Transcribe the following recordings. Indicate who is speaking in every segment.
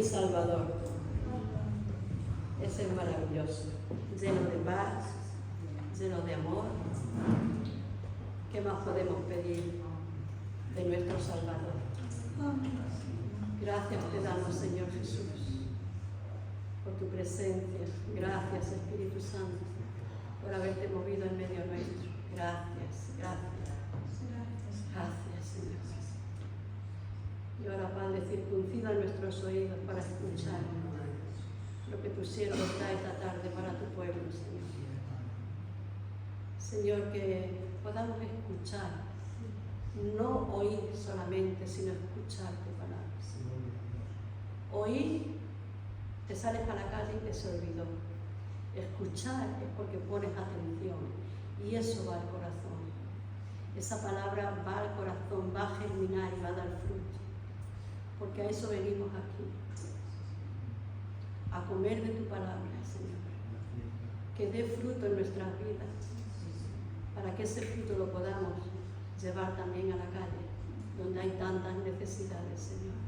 Speaker 1: mi Salvador. Ese es maravilloso, lleno de paz, lleno de amor. ¿Qué más podemos pedir de nuestro Salvador? Gracias te damos, Señor Jesús, por tu presencia. Gracias, Espíritu Santo, por haberte movido en medio nuestro. Gracias, gracias. Gracias, Señor. Y ahora, Padre, circuncida nuestros oídos para escuchar lo que tu siervo trae esta tarde para tu pueblo, Señor. Señor, que podamos escuchar, no oír solamente, sino escuchar tu palabra, Señor. Oír, te sales a la calle y te se olvidó. Escuchar es porque pones atención y eso va al corazón. Esa palabra va al corazón, va a germinar y va a dar fruto. Porque a eso venimos aquí, a comer de tu palabra, Señor, que dé fruto en nuestras vidas, para que ese fruto lo podamos llevar también a la calle, donde hay tantas necesidades, Señor.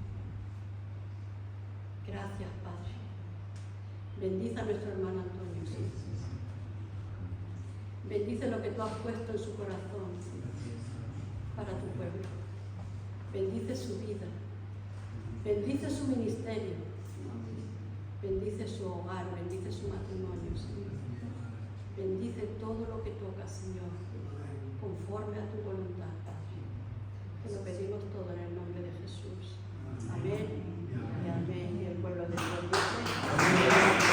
Speaker 1: Gracias, Padre. Bendice a nuestro hermano Antonio, Señor. Bendice lo que tú has puesto en su corazón para tu pueblo. Bendice su vida. Bendice su ministerio, bendice su hogar, bendice su matrimonio, Señor. Bendice todo lo que toca, Señor, conforme a tu voluntad, Padre. Te lo pedimos todo en el nombre de Jesús. Amén y amén. Y el pueblo de Dios dice amén.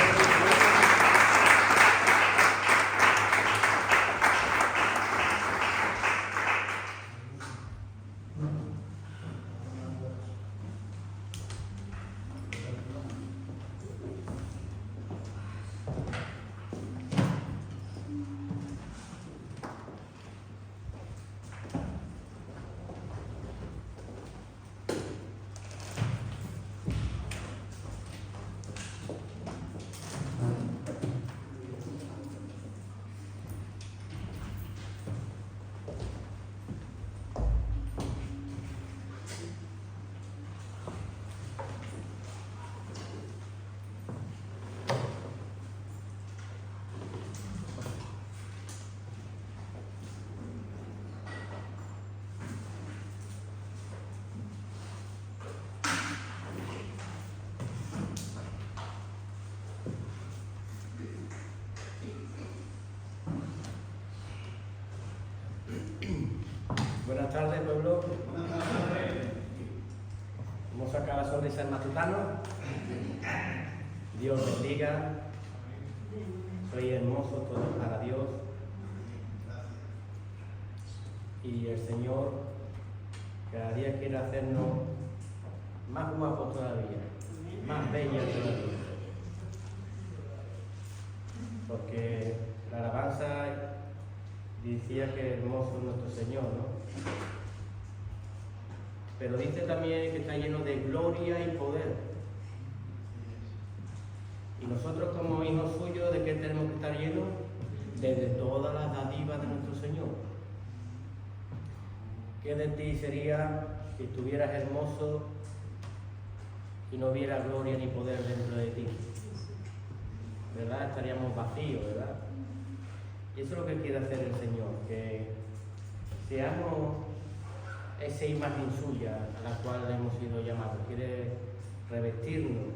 Speaker 2: Buenas tardes, pueblo. Hemos sacado la sonrisa del matutano. Dios bendiga. Soy hermoso, todo para Dios. Y el Señor cada día quiere hacernos más guapos todavía, más bellas todavía. Porque la alabanza decía que hermoso es nuestro Señor, ¿no? Pero dice también que está lleno de gloria y poder. Y nosotros como hijos suyos, ¿de qué tenemos que estar llenos? De todas las dádivas de nuestro Señor. ¿Qué de ti sería si estuvieras hermoso y no hubiera gloria ni poder dentro de ti? ¿Verdad? Estaríamos vacíos, ¿verdad? Y eso es lo que quiere hacer el Señor, que seamos esa imagen suya a la cual hemos sido llamados. Quiere revestirnos,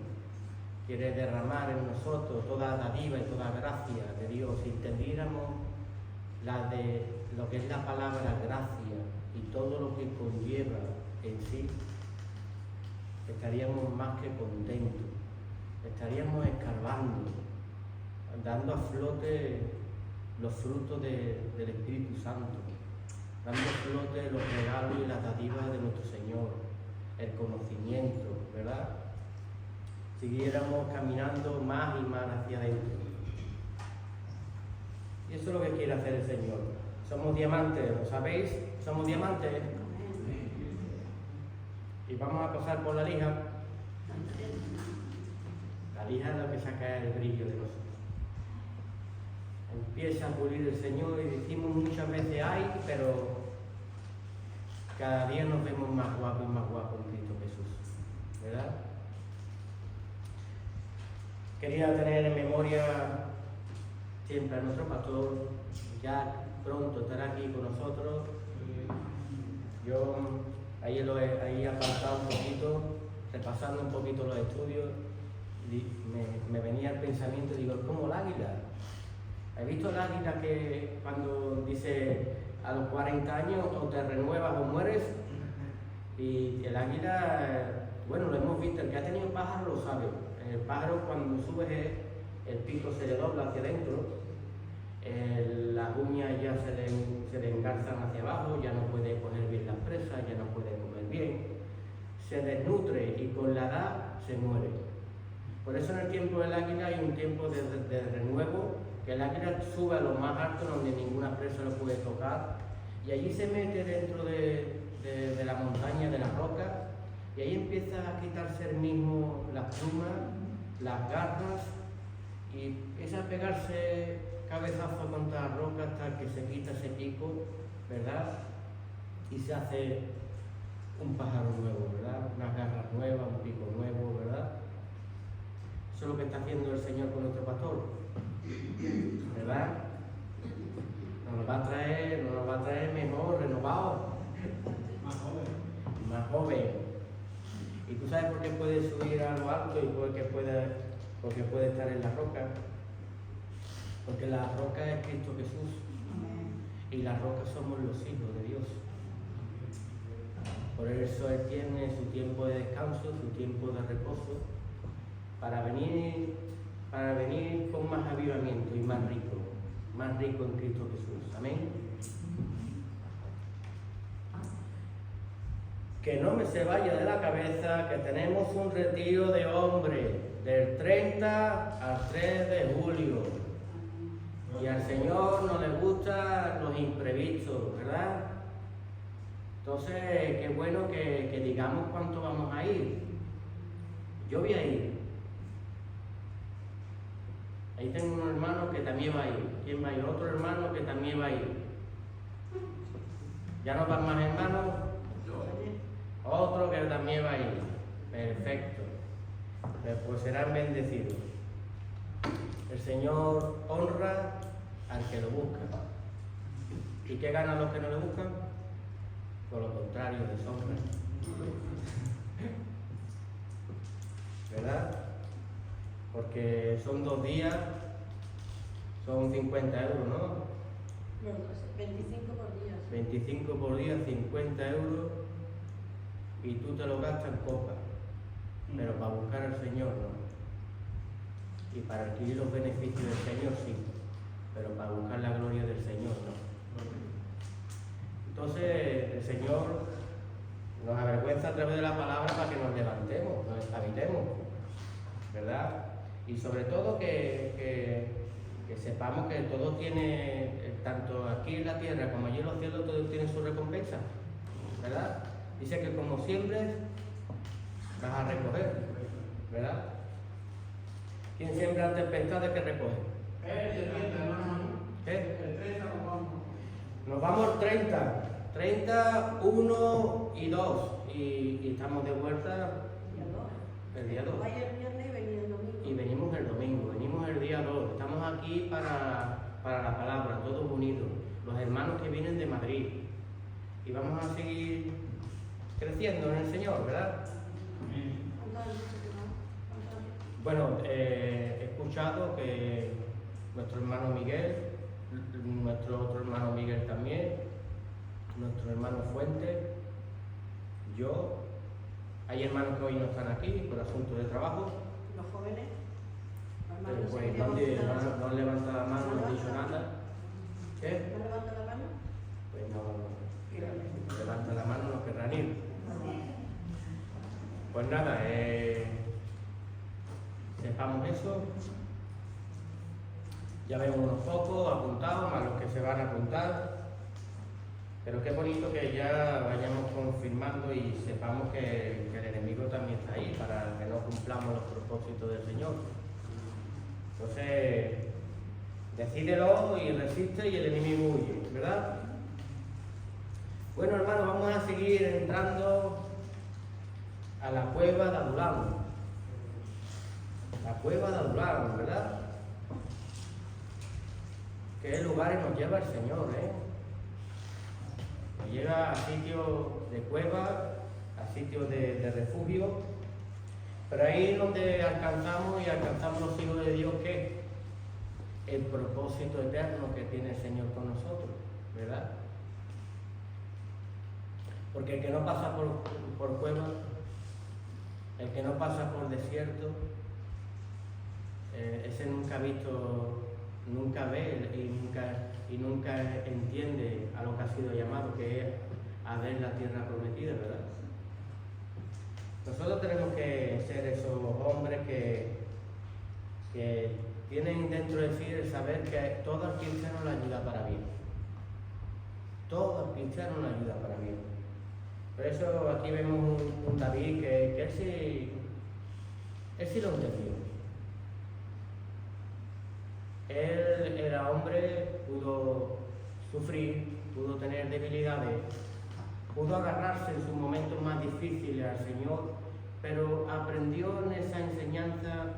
Speaker 2: quiere derramar en nosotros toda dádiva y toda gracia de Dios. Si entendiéramos lo que es la palabra gracia y todo lo que conlleva en sí, estaríamos más que contentos, estaríamos escarbando, dando a flote los frutos del Espíritu Santo, dando a flote los regalos y las dádivas de nuestro Señor, el conocimiento, ¿verdad? Siguiéramos caminando más y más hacia adentro. Y eso es lo que quiere hacer el Señor. Somos diamantes, ¿lo sabéis? Somos diamantes. Y vamos a pasar por la lija. La lija es lo que saca el brillo de nosotros. Empieza a pulir el Señor y decimos muchas veces ay, pero cada día nos vemos más guapos y más guapos en Cristo Jesús, ¿verdad? quería tener en memoria siempre a nuestro pastor, ya pronto estará aquí con nosotros. Yo ahí he apartado un poquito, repasando un poquito los estudios, y me venía el pensamiento, digo, es como el águila. ¿Has visto el águila que cuando dice a los 40 años o te renuevas o mueres? Y el águila, bueno, lo hemos visto, el que ha tenido pájaro lo sabe. El pájaro cuando subes el pico se le dobla hacia adentro, las uñas ya se le engarzan hacia abajo, ya no puede poner bien las presas, ya no puede comer bien, se desnutre y con la edad se muere. Por eso en el tiempo del águila hay un tiempo de renuevo, que el águila sube a lo más alto donde ninguna presa lo puede tocar y allí se mete dentro de la montaña, de la roca, y ahí empieza a quitarse el mismo las plumas, las garras, y empieza a pegarse cabezazo contra la roca hasta que se quita ese pico, ¿verdad? Y se hace un pájaro nuevo, ¿verdad? Unas garras nuevas, un pico nuevo, ¿verdad? Eso es lo que está haciendo el Señor con nuestro pastor, ¿verdad? Nos va a traer mejor, renovado. Más joven. ¿Y tú sabes por qué puede subir a lo alto y porque puede estar en la roca? Porque la roca es Cristo Jesús. Y la roca somos los hijos de Dios. Por eso Él tiene su tiempo de descanso, su tiempo de reposo, para venir con más avivamiento y más rico en Cristo Jesús. Amén. Que no me se vaya de la cabeza que tenemos un retiro de hombres del 30 al 3 de julio. Y al Señor no le gustan los imprevistos, ¿verdad? Entonces, qué bueno que digamos cuánto vamos a ir. Yo voy a ir. Ahí tengo un hermano que también va a ir. ¿Quién va a ir? Otro hermano que también va a ir. ¿Ya no van más hermanos? Otro que también va a ir. Perfecto. Pues serán bendecidos. El Señor honra al que lo busca. ¿Y qué ganan los que no lo buscan? Por lo contrario, deshonra. ¿Verdad? Porque son 2 días, son 50 euros, ¿no?
Speaker 1: No, 25 por día.
Speaker 2: 25 por día, 50 euros. Y tú te lo gastas en copas, pero para buscar al Señor no. Y para adquirir los beneficios del Señor sí, pero para buscar la gloria del Señor no. Entonces el Señor nos avergüenza a través de la palabra para que nos levantemos, nos estabilicemos, ¿verdad? Y sobre todo que sepamos que todo tiene, tanto aquí en la tierra como allí en los cielos, todo tiene su recompensa, ¿verdad? Dice que como siembres, vas a recoger, ¿verdad? ¿Quién siembra en tempestades que recoge? ¿Qué?
Speaker 3: El 30 nos vamos.
Speaker 2: Nos vamos el 30, 1 y 2. Y estamos de vuelta el día 2.
Speaker 1: Vaya el viernes y venía el domingo.
Speaker 2: Y venimos el domingo, venimos el día 2. Estamos aquí para la palabra, todos unidos. Los hermanos que vienen de Madrid. Y vamos a seguir creciendo en el Señor, ¿verdad? Bueno, he escuchado que nuestro hermano Miguel, nuestro otro hermano Miguel también, nuestro hermano Fuente, yo, hay hermanos que hoy no están aquí por asuntos de trabajo.
Speaker 1: Los jóvenes.
Speaker 2: Pero pues no han levantado la mano, no han dicho nada. ¿Qué?
Speaker 1: ¿No levanta la mano?
Speaker 2: Pues no levanta la mano, no querrán ir. Pues nada, sepamos eso. Ya vemos unos pocos apuntados, más los que se van a apuntar. Pero qué bonito que ya vayamos confirmando y sepamos que el enemigo también está ahí para que no cumplamos los propósitos del Señor. Entonces, decídelo y resiste y el enemigo huye, ¿verdad? Bueno, hermanos, vamos a seguir entrando a la cueva de Adulam. La cueva de Adulán, ¿verdad? ¿Qué lugares nos lleva el Señor, Nos lleva a sitios de cueva, a sitios de refugio, pero ahí es donde alcanzamos los hijos de Dios, ¿qué? El propósito eterno que tiene el Señor con nosotros, ¿verdad? Porque el que no pasa por cueva, el que no pasa por desierto, ese nunca ha visto, nunca ve y nunca entiende a lo que ha sido llamado, que es a ver la tierra prometida, ¿verdad? Nosotros tenemos que ser esos hombres que tienen dentro de sí el saber que todo al cristiano le ayuda para bien. Todo al cristiano le ayuda para bien. Por eso aquí vemos un David que él sí lo entendió. Él era hombre, pudo sufrir, pudo tener debilidades, pudo agarrarse en sus momentos más difíciles al Señor, pero aprendió en esa enseñanza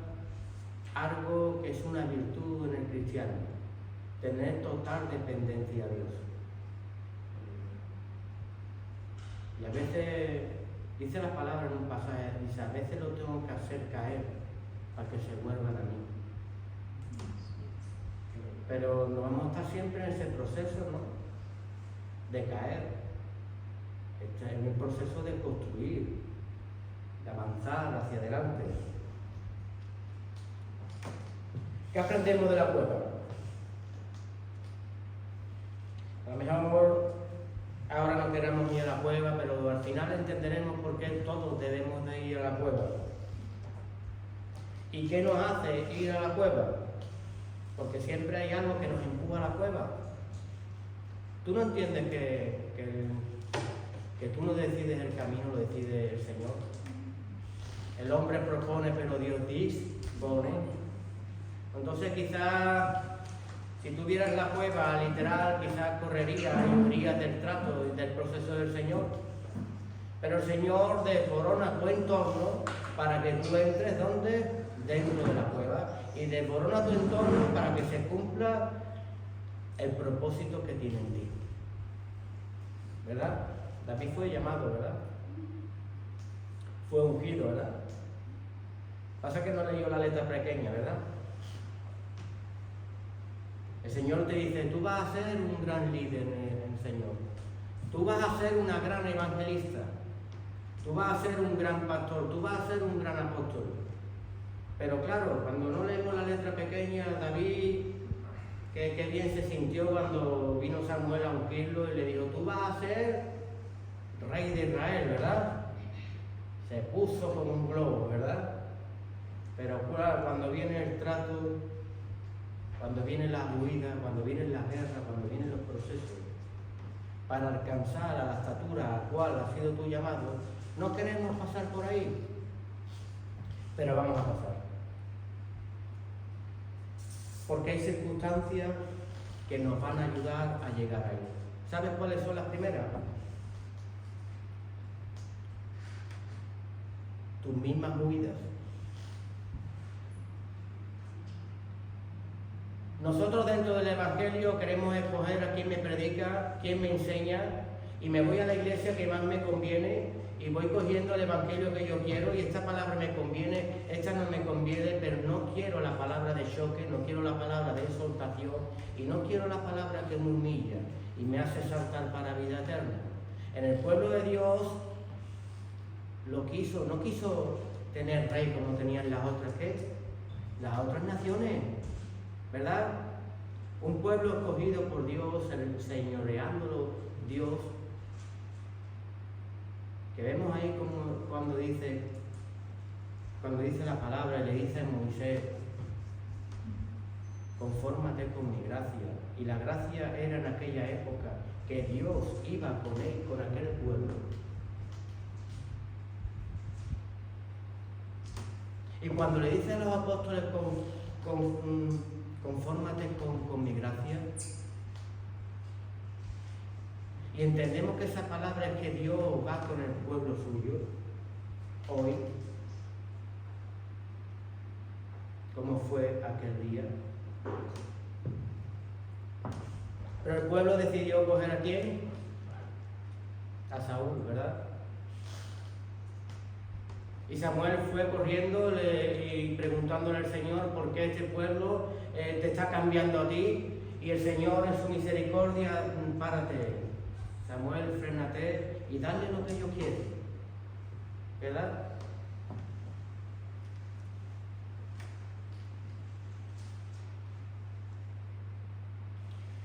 Speaker 2: algo que es una virtud en el cristiano: tener total dependencia a Dios. Y a veces, dice la palabra en un pasaje, dice, a veces lo tengo que hacer caer para que se vuelvan a mí. Pero no vamos a estar siempre en ese proceso, ¿no? De caer. En el proceso de construir, de avanzar hacia adelante. ¿Qué aprendemos de la cueva? A lo mejor ahora no queremos ir a la cueva, pero al final entenderemos por qué todos debemos de ir a la cueva. ¿Y qué nos hace ir a la cueva? Porque siempre hay algo que nos empuja a la cueva. Tú no entiendes que tú no decides el camino, lo decide el Señor. El hombre propone, pero Dios dispone. Entonces quizás, si tuvieras la cueva literal, quizás correrías y huirías del trato y del proceso del Señor. Pero el Señor desborona tu entorno para que tú entres, ¿dónde? Dentro de la cueva. Y desborona tu entorno para que se cumpla el propósito que tiene en ti. ¿Verdad? David fue llamado, ¿verdad? Fue ungido, ¿verdad? Pasa que no leyó la letra pequeña, ¿verdad? El Señor te dice, tú vas a ser un gran líder en el Señor. Tú vas a ser una gran evangelista. Tú vas a ser un gran pastor. Tú vas a ser un gran apóstol. Pero claro, cuando no leemos la letra pequeña, David, qué bien se sintió cuando vino Samuel a ungirlo y le dijo, tú vas a ser rey de Israel, ¿verdad? Se puso como un globo, ¿verdad? Pero claro, cuando viene el trato, cuando vienen las huidas, cuando vienen las guerras, cuando vienen los procesos, para alcanzar a la estatura a la cual ha sido tu llamado, no queremos pasar por ahí, pero vamos a pasar. Porque hay circunstancias que nos van a ayudar a llegar ahí. ¿Sabes cuáles son las primeras? Tus mismas huidas. Nosotros dentro del Evangelio queremos escoger a quién me predica, quién me enseña, y me voy a la iglesia que más me conviene y voy cogiendo el Evangelio que yo quiero, y esta palabra me conviene, esta no me conviene, pero no quiero la palabra de choque, no quiero la palabra de exhortación y no quiero la palabra que me humilla y me hace saltar para vida eterna. En el pueblo de Dios no quiso tener rey como tenían las otras, ¿qué? Las otras naciones, ¿verdad? Un pueblo escogido por Dios, señoreándolo Dios, que vemos ahí como cuando dice la palabra y le dice a Moisés, confórmate con mi gracia. Y la gracia era en aquella época que Dios iba con aquel pueblo. Y cuando le dice a los apóstoles, confórmate con mi gracia, y entendemos que esa palabra es que Dios va con el pueblo suyo hoy. como fue aquel día. Pero el pueblo decidió coger ¿a quién? A Saúl, ¿verdad? Y Samuel fue corriendo y preguntándole al Señor por qué este pueblo te está cambiando a ti. Y el Señor en su misericordia, párate, Samuel, frénate y dale lo que ellos quieren, ¿verdad?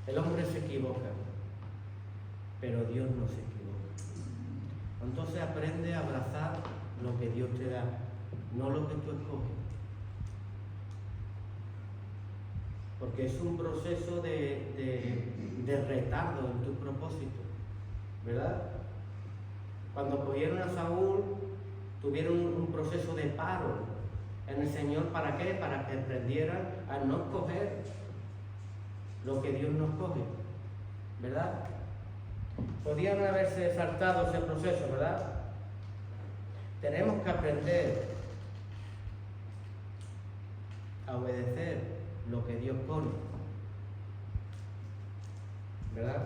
Speaker 2: El hombre se equivoca, pero Dios no se equivoca. Entonces aprende a abrazar lo que Dios te da, no lo que tú escoges. Porque es un proceso de retardo en tu propósito, ¿verdad? Cuando cogieron a Saúl, tuvieron un proceso de paro en el Señor. ¿Para qué? Para que aprendieran a no escoger lo que Dios nos coge, ¿verdad? Podían haberse saltado ese proceso, ¿verdad? Tenemos que aprender a obedecer lo que Dios pone, ¿verdad?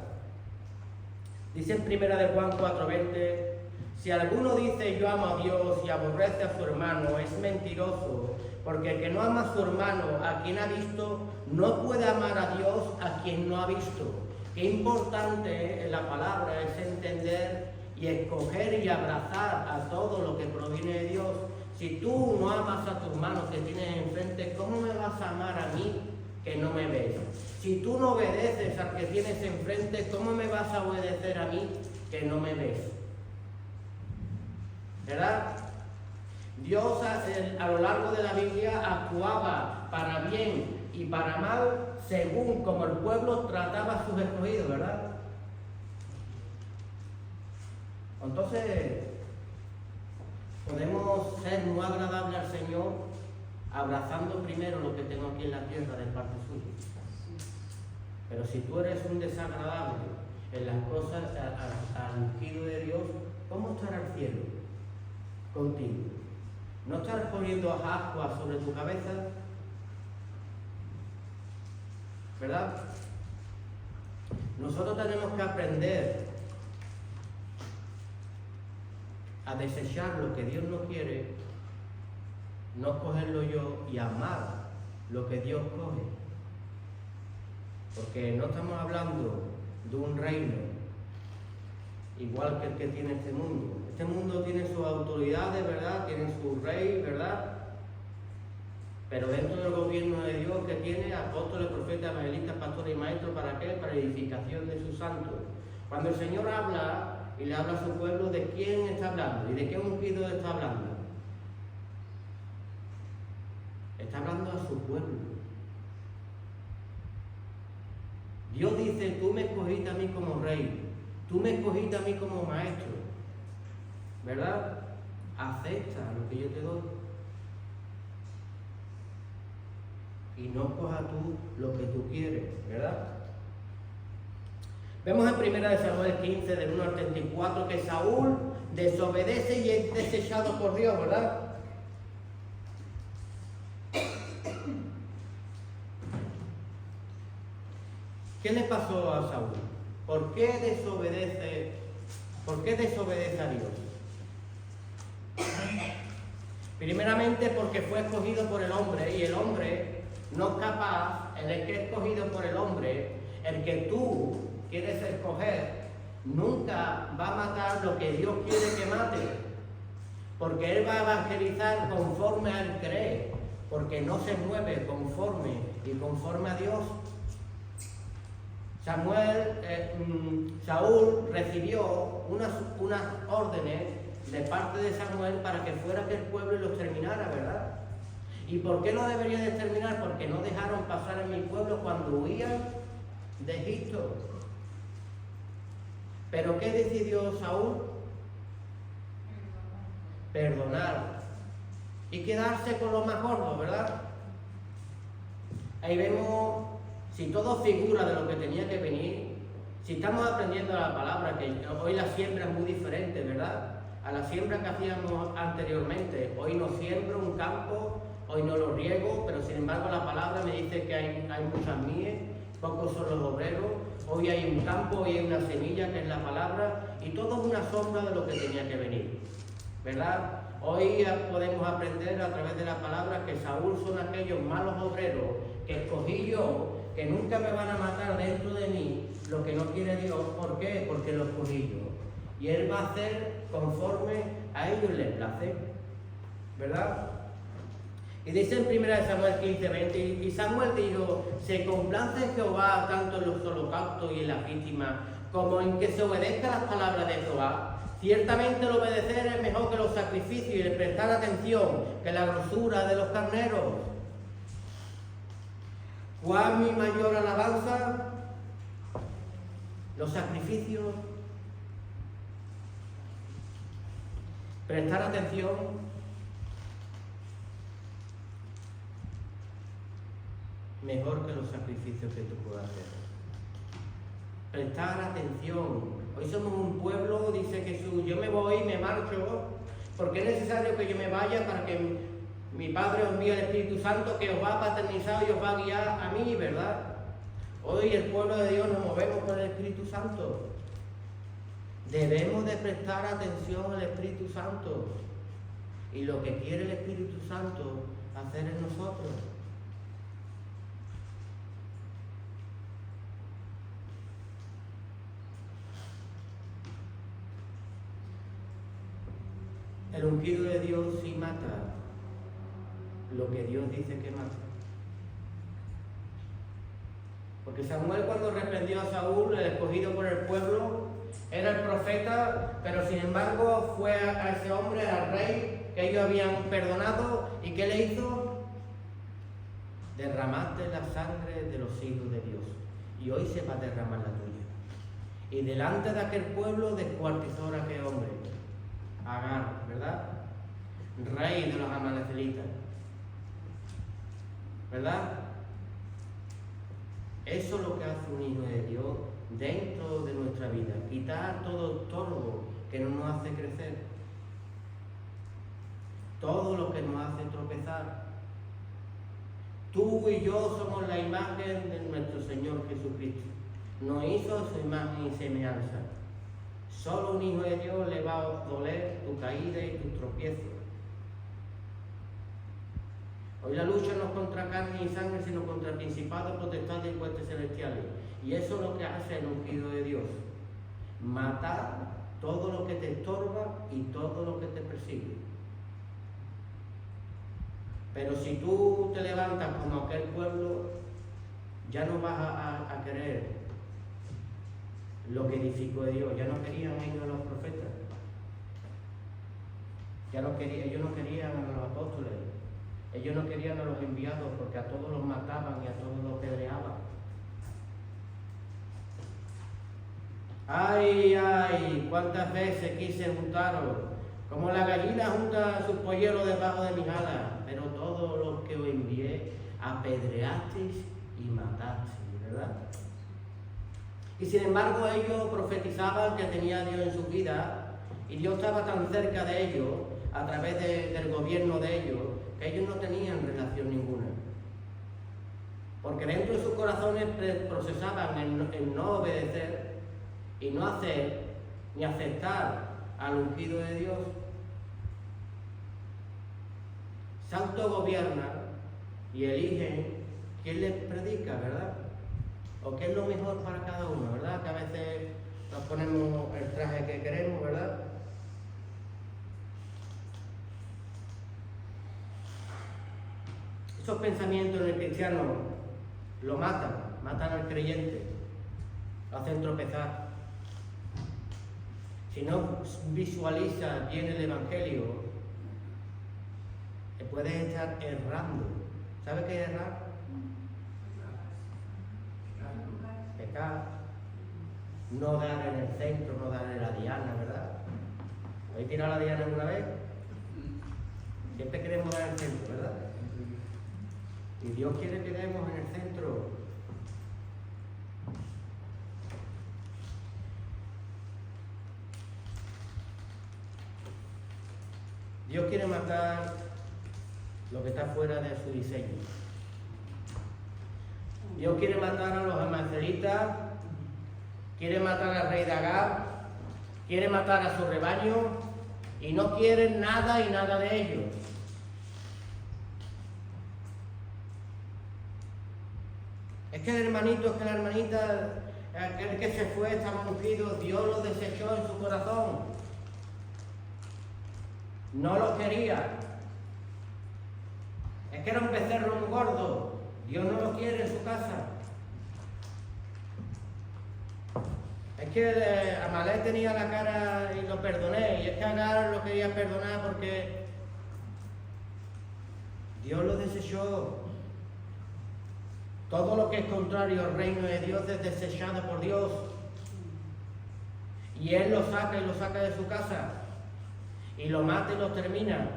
Speaker 2: Dice en 1 Juan 4:20, si alguno dice yo amo a Dios y aborrece a su hermano, es mentiroso, porque el que no ama a su hermano, a quien ha visto, no puede amar a Dios a quien no ha visto. Qué importante en la palabra es entender y escoger y abrazar a todo lo que proviene de Dios. Si tú no amas a tu hermano que tienes enfrente, ¿cómo me vas a amar a mí que no me ves? Si tú no obedeces al que tienes enfrente, ¿cómo me vas a obedecer a mí que no me ves? ¿Verdad? Dios a lo largo de la Biblia actuaba para bien y para mal según como el pueblo trataba a sus escogidos, ¿verdad? Entonces, podemos ser muy agradables al Señor abrazando primero lo que tengo aquí en la tierra de parte suya. Pero si tú eres un desagradable en las cosas al ungido de Dios, ¿cómo estará el cielo contigo? ¿No estarás poniendo ascuas sobre tu cabeza? ¿Verdad? Nosotros tenemos que aprender a desechar lo que Dios no quiere, no cogerlo yo y amar lo que Dios coge. Porque no estamos hablando de un reino igual que el que tiene este mundo. Este mundo tiene sus autoridades, ¿verdad? Tiene su rey, ¿verdad? Pero dentro del gobierno de Dios que tiene apóstoles, profetas, evangelistas, pastores y maestros, ¿para qué? Para edificación de sus santos. Cuando el Señor habla y le habla a su pueblo, ¿de quién está hablando? ¿Y de qué ungido está hablando? Está hablando a su pueblo. Dios dice, tú me escogiste a mí como rey, tú me escogiste a mí como maestro, ¿verdad? Acepta lo que yo te doy. Y no coja tú lo que tú quieres, ¿verdad? Vemos en 1 Samuel 15, del 1 al 34, que Saúl desobedece y es desechado por Dios, ¿verdad? ¿Qué le pasó a Saúl? ¿Por qué desobedece a Dios? Primeramente porque fue escogido por el hombre, y el hombre no es capaz, el que es escogido por el hombre, el que tú quieres escoger, nunca va a matar lo que Dios quiere que mate, porque Él va a evangelizar conforme a Él cree, porque no se mueve conforme a Dios. Saúl recibió unas órdenes de parte de Samuel para que fuera que el pueblo los terminara, ¿verdad? ¿Y por qué no deberían de terminar? Porque no dejaron pasar a mi pueblo cuando huían de Egipto. ¿Pero qué decidió Saúl? Perdonar y quedarse con lo más gordo, ¿verdad? Ahí vemos, si todo figura de lo que tenía que venir, si estamos aprendiendo la palabra, que hoy la siembra es muy diferente, ¿verdad? A la siembra que hacíamos anteriormente. Hoy no siembro un campo, hoy no lo riego, pero sin embargo la palabra me dice que hay muchas mies, pocos son los obreros, hoy hay un campo, hoy hay una semilla que es la palabra, y todo es una sombra de lo que tenía que venir, ¿verdad? Hoy podemos aprender a través de la palabra que Saúl son aquellos malos obreros que escogí yo, que nunca me van a matar dentro de mí, lo que no quiere Dios. ¿Por qué? Porque lo escogí yo. Y Él va a hacer conforme a ellos les place, ¿verdad? Y dice en 1 Samuel 15:20, y Samuel dijo, se complace Jehová tanto en los holocaustos y en las víctimas, como en que se obedezca las palabras de Jehová. Ciertamente el obedecer es mejor que los sacrificios y el prestar atención que la grosura de los carneros. ¿Cuál mi mayor alabanza? Los sacrificios. Prestar atención. Mejor que los sacrificios que tú puedas hacer. Prestar atención. Hoy somos un pueblo, dice Jesús, yo me voy, me marcho, porque es necesario que yo me vaya para que mi Padre os envíe el Espíritu Santo que os va a paternizar y os va a guiar a mí, ¿verdad? Hoy el pueblo de Dios nos movemos por el Espíritu Santo. Debemos de prestar atención al Espíritu Santo y lo que quiere el Espíritu Santo hacer en nosotros. El ungido de Dios sí mata lo que Dios dice que mata. Porque Samuel, cuando reprendió a Saúl, el escogido por el pueblo, era el profeta, pero sin embargo fue a ese hombre, al rey, que ellos habían perdonado, ¿y qué le hizo? Derramaste la sangre de los hijos de Dios, y hoy se va a derramar la tuya. Y delante de aquel pueblo descuartizó a aquel hombre, Agar, ¿verdad? Rey de los amalecitas, ¿verdad? Eso es lo que hace un hijo de Dios dentro de nuestra vida, quitar todo estorbo que no nos hace crecer, todo lo que nos hace tropezar. Tú y yo somos la imagen de nuestro Señor Jesucristo, nos hizo su imagen y semejanza. Solo un hijo de Dios le va a doler tu caída y tus tropiezos. Hoy la lucha no es contra carne y sangre, sino contra principados, potestades y huestes celestiales. Y eso es lo que hace el ungido de Dios. Matar todo lo que te estorba y todo lo que te persigue. Pero si tú te levantas como aquel pueblo, ya no vas a querer lo que edificó Dios. Ya no querían ellos a los profetas. Ellos no querían a los apóstoles. Ellos no querían a los enviados porque a todos los mataban y a todos los apedreaban. Ay, ay, cuántas veces quise juntaros, como la gallina junta sus polluelos debajo de mis alas, pero todos los que os envié apedreasteis y matasteis, ¿verdad? Y sin embargo ellos profetizaban que tenía Dios en su vida y Dios estaba tan cerca de ellos a través del gobierno de ellos que ellos no tenían relación ninguna. Porque dentro de sus corazones procesaban el no obedecer y no hacer ni aceptar al ungido de Dios. Santo gobierna y eligen quién les predica, ¿verdad? O qué es lo mejor para cada uno, ¿verdad? Que a veces nos ponemos el traje que queremos, ¿verdad? Esos pensamientos en el cristiano lo matan al creyente, lo hacen tropezar. Si no visualiza bien el Evangelio, te puedes estar errando. ¿Sabes qué es errar? Pecar, no dar en el centro, no dar en la diana, ¿verdad? ¿Habéis tirado la diana alguna vez? Siempre queremos dar en el centro, ¿verdad? Y Dios quiere que demos en el centro. Dios quiere matar lo que está fuera de su diseño. Dios quiere matar a los amalecitas, quiere matar al rey de Agag, quiere matar a su rebaño y no quiere nada y nada de ellos. Es que el hermanito, es que la hermanita, aquel que se fue, estaba ungido, Dios lo desechó en su corazón. No lo quería. Es que era un becerro muy gordo. Dios no lo quiere en su casa. Es que Amalek tenía la cara y lo perdoné. Y es que Agar lo quería perdonar porque Dios lo desechó. Todo lo que es contrario al reino de Dios es desechado por Dios. Y Él lo saca y lo saca de su casa. Y lo mata y lo termina.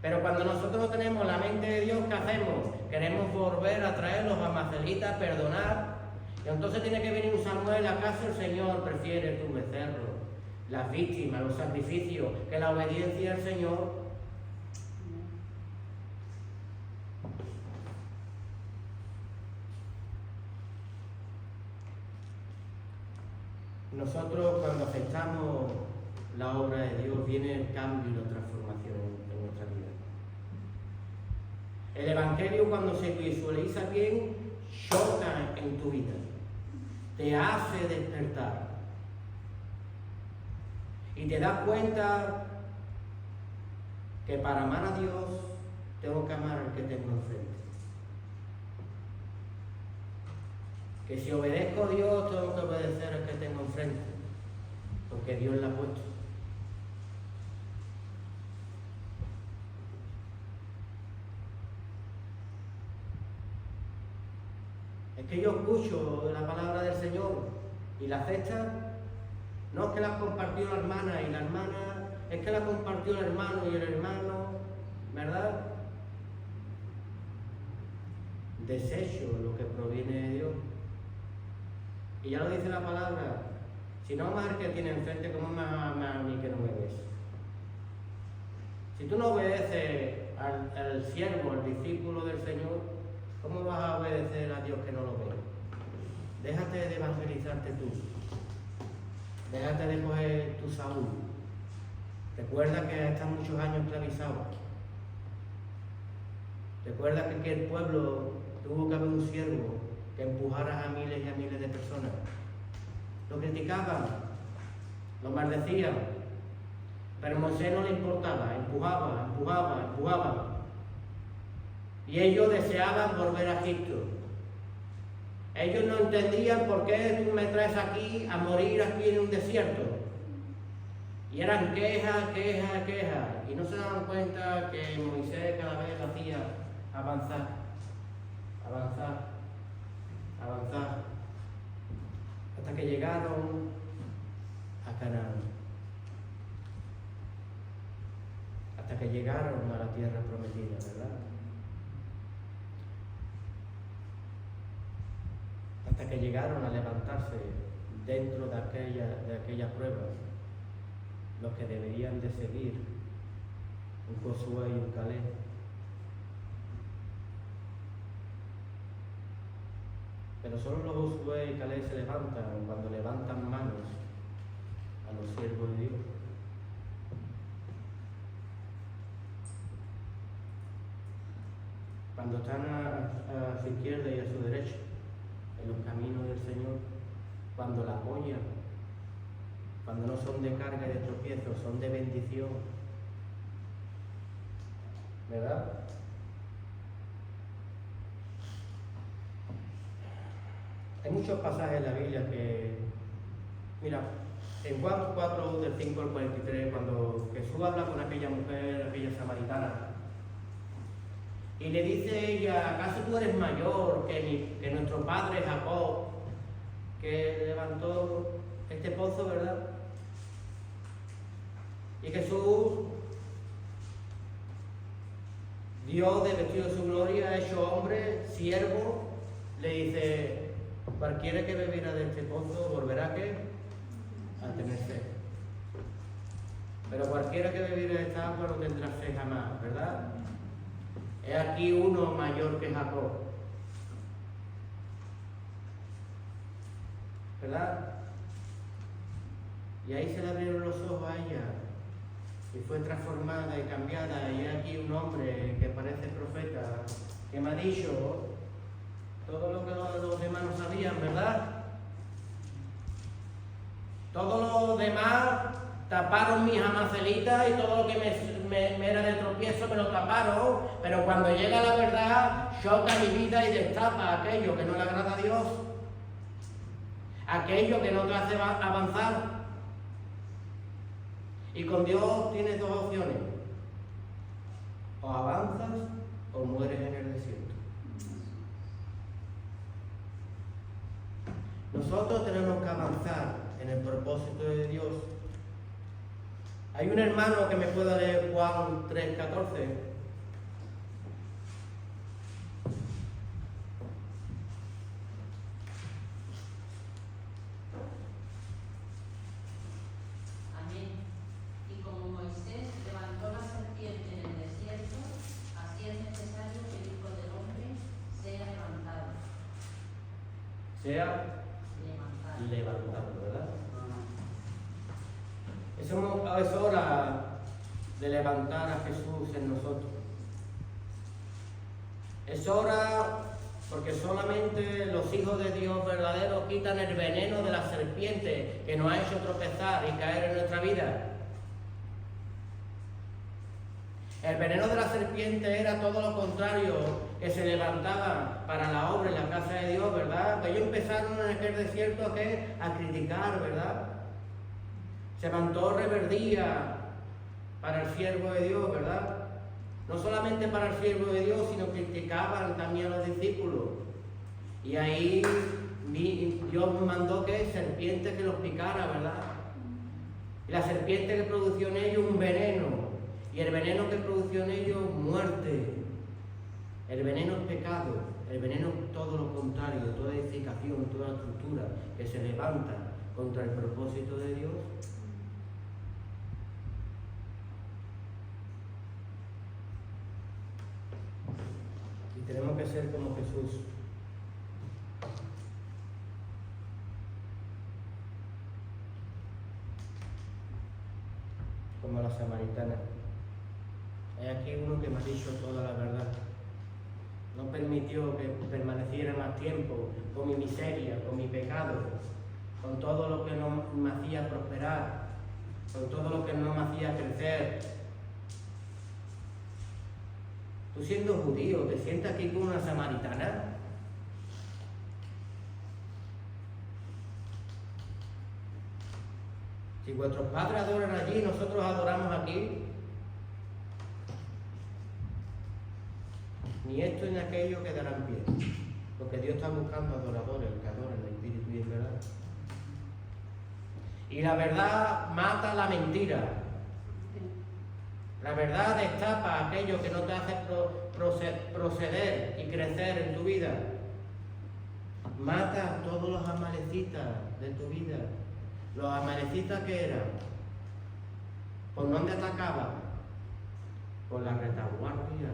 Speaker 2: Pero cuando nosotros no tenemos la mente de Dios, ¿qué hacemos? Queremos volver a traer los amalecitas, perdonar. Y entonces tiene que venir un Samuel. ¿Acaso el Señor prefiere tu becerro, las víctimas, los sacrificios, que la obediencia al Señor? Nosotros cuando aceptamos la obra de Dios viene el cambio y la transformación en nuestra vida. El Evangelio cuando se visualiza bien choca en tu vida, te hace despertar y te das cuenta que para amar a Dios tengo que amar al que tengo enfrente. Que si obedezco a Dios, tengo que obedecer al que tengo enfrente, porque Dios la ha puesto. Es que yo escucho la palabra del Señor y la acepta. No es que la compartió la hermana y la hermana, es que la compartió el hermano y el hermano, ¿verdad? Desecho lo que proviene de Dios. Y ya lo dice la palabra, si no amas al que tiene enfrente, ¿cómo me amas a mí que no me ves? Si tú no obedeces al siervo, al discípulo del Señor, ¿cómo vas a obedecer a Dios que no lo ve? Déjate de evangelizarte tú. Déjate de coger tu Saúl. Recuerda que estás muchos años esclavizado. Recuerda que aquel pueblo tuvo que haber un siervo que empujara a miles y a miles de personas. Lo criticaban, lo maldecían, pero a Moisés no le importaba, empujaba. Y ellos deseaban volver a Egipto. Ellos no entendían por qué tú me traes aquí a morir aquí en un desierto. Y eran quejas. Y no se daban cuenta que Moisés cada vez hacía avanzar. Hasta que llegaron a Canaán. Hasta que llegaron a la tierra prometida, ¿verdad? Hasta que llegaron a levantarse dentro de aquella prueba los que deberían de seguir, un Josué y un Caleb. Pero solo los Josué y Caleb se levantan cuando levantan manos a los siervos de Dios. Cuando están a su izquierda y a su derecha, en los caminos del Señor, cuando la apoyan, cuando no son de carga y de tropiezo, son de bendición, ¿verdad? Hay muchos pasajes en la Biblia que, mira, en Juan 4, del 5 al 43, cuando Jesús habla con aquella mujer, aquella samaritana, y le dice ella, ¿acaso tú eres mayor que nuestro padre Jacob, que levantó este pozo, verdad? Y Jesús, Dios de vestido de su gloria, hecho hombre, siervo, le dice, cualquiera que bebiera de este pozo volverá ¿qué? A tener sed. Pero cualquiera que bebiera de esta agua no tendrá sed jamás, ¿verdad? ¿verdad? He aquí uno mayor que Jacob, ¿verdad? Y ahí se le abrieron los ojos a ella y fue transformada y cambiada. Y aquí un hombre que parece profeta, que me ha dicho todo lo que los demás no sabían, ¿verdad? Todos los demás taparon mis amacelitas y todo lo que me era de tropiezo me lo taparon, pero cuando llega la verdad, choca mi vida y destapa aquello que no le agrada a Dios, aquello que no te hace avanzar. Y con Dios tienes dos opciones: o avanzas o mueres en el desierto. Nosotros tenemos que avanzar en el propósito de Dios. Hay un hermano que me pueda leer Juan 3:14. Sea levantado, ¿verdad? Es hora de levantar a Jesús en nosotros. Es hora, porque solamente los hijos de Dios verdaderos quitan el veneno de la serpiente que nos ha hecho tropezar y caer en nuestra vida. El veneno de la serpiente era todo lo contrario, que se levantaban para la obra en la casa de Dios, ¿verdad? Ellos empezaron en aquel desierto a criticar, ¿verdad? Se levantó reverdía para el siervo de Dios, ¿verdad? No solamente para el siervo de Dios, sino criticaban también a los discípulos. Y ahí Dios mandó que serpiente que los picara, ¿verdad? Y la serpiente que produjo en ellos un veneno. Y el veneno que produjo en ellos, muerte. El veneno es pecado. El veneno es todo lo contrario, toda edificación, toda estructura que se levanta contra el propósito de Dios. Y tenemos que ser como Jesús. Como la samaritana. Hay aquí uno que me ha dicho toda la verdad. No permitió que permaneciera más tiempo con mi miseria, con mi pecado, con todo lo que no me hacía prosperar, con todo lo que no me hacía crecer. Tú siendo judío, ¿te sientas aquí con una samaritana? Si vuestros padres adoran allí, nosotros adoramos aquí. Ni esto ni aquello quedarán pie. Porque Dios está buscando adoradores, que adoren en espíritu y en verdad. Y la verdad mata la mentira. La verdad destapa aquello que no te hace proceder y crecer en tu vida. Mata a todos los amalecitas de tu vida. Los amalecitas que eran, ¿por dónde atacaban? Por la retaguardia.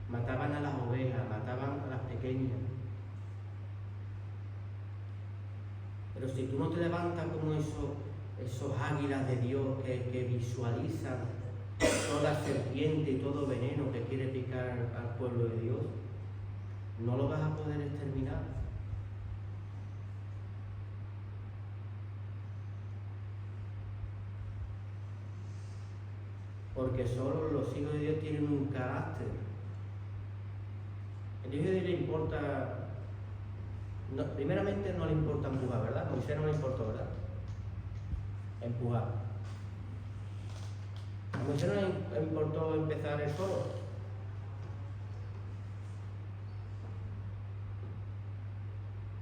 Speaker 2: Mataban a las ovejas, mataban a las pequeñas. Pero si tú no te levantas como esos águilas de Dios que visualizan toda serpiente y todo veneno que quiere picar al pueblo de Dios, no lo vas a poder exterminar. Porque solo los hijos de Dios tienen un carácter. El hijo de Dios le importa, no, primeramente no le importa empujar, ¿verdad? A Moisés no le importó, ¿verdad? Empujar. A Moisés no le importó empezar él solo.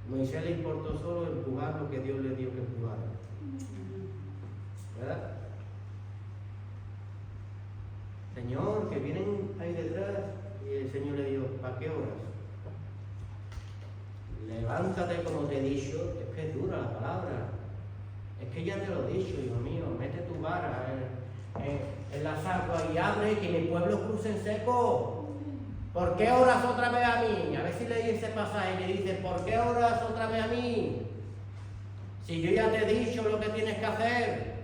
Speaker 2: A Moisés le importó solo empujar lo que Dios le dio que empujar. ¿Verdad? Señor, que vienen ahí detrás. Y el Señor le dijo, ¿para qué horas? Levántate como te he dicho. Es que es dura la palabra. Es que ya te lo he dicho, hijo mío. Mete tu vara en las aguas y abre que mi pueblo cruce en seco. ¿Por qué oras otra vez a mí? A ver si leí ese pasaje y le dice, ¿por qué oras otra vez a mí? Si yo ya te he dicho lo que tienes que hacer.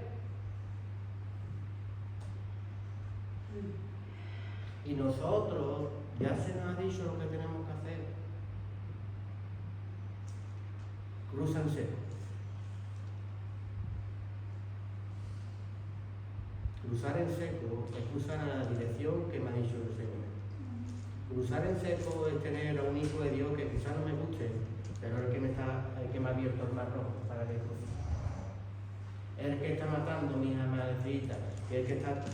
Speaker 2: Y nosotros ya se nos ha dicho lo que tenemos que hacer. Cruza en seco. Cruzar en seco es cruzar en la dirección que me ha dicho el Señor. Cruzar en seco es tener a un hijo de Dios que quizás no me guste, pero el que me ha abierto el mar rojo para que cruce. El que está matando mis amadecitas, el que está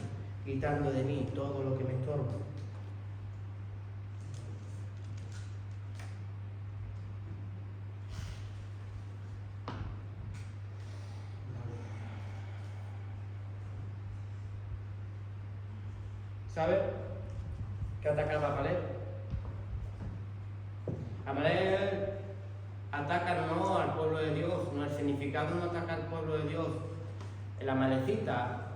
Speaker 2: quitando de mí todo lo que me estorba. ¿Sabes qué atacaba a Amalek? Amalek ataca no al pueblo de Dios, no, el significado no ataca al pueblo de Dios. El amalecita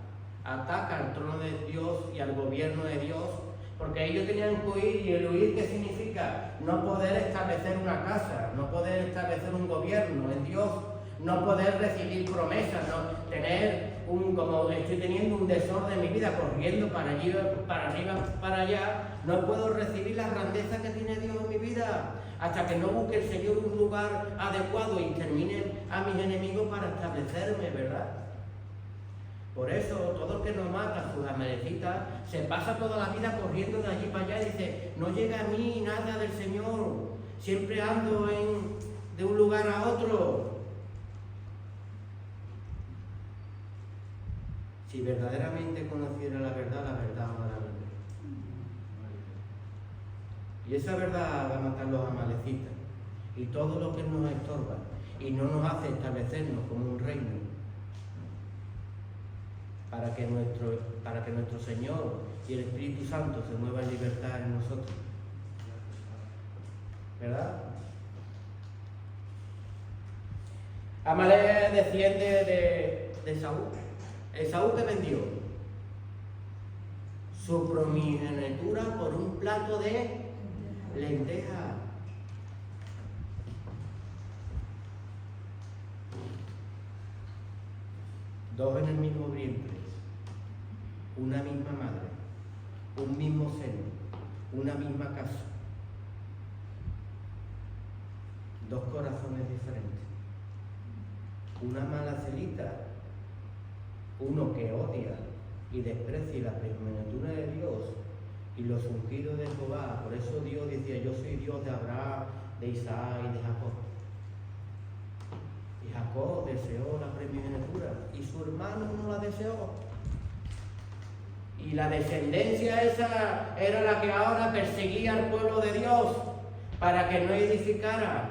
Speaker 2: ataca al trono de Dios y al gobierno de Dios, porque ellos tenían que huir, y el huir, ¿qué significa? No poder establecer una casa, no poder establecer un gobierno en Dios, no poder recibir promesas, no tener como estoy teniendo un desorden en mi vida, corriendo para allí, para arriba, para allá, no puedo recibir la grandeza que tiene Dios en mi vida, hasta que no busque el Señor un lugar adecuado y termine a mis enemigos para establecerme, ¿verdad? Por eso, todo el que nos mata, sus amalecitas, se pasa toda la vida corriendo de allí para allá y dice, no llega a mí nada del Señor, siempre ando de un lugar a otro. Si verdaderamente conociera la verdad ahora la vida. Y esa verdad va a matar los amalecitas y todo lo que nos estorba y no nos hace establecernos como un reino para que nuestro Señor y el Espíritu Santo se muevan en libertad en nosotros. ¿Verdad? Amalek desciende de Saúl. Esaú que vendió su primogenitura por un plato de lentejas. Dos en el mismo vientre, una misma madre, un mismo seno, una misma casa, dos corazones diferentes, una mala celita. Uno que odia y desprecia la primogenitura de Dios y los ungidos de Jehová. Por eso Dios decía, yo soy Dios de Abraham, de Isaac y de Jacob. Y Jacob deseó la primogenitura y su hermano no la deseó. Y la descendencia esa era la que ahora perseguía al pueblo de Dios para que no edificara,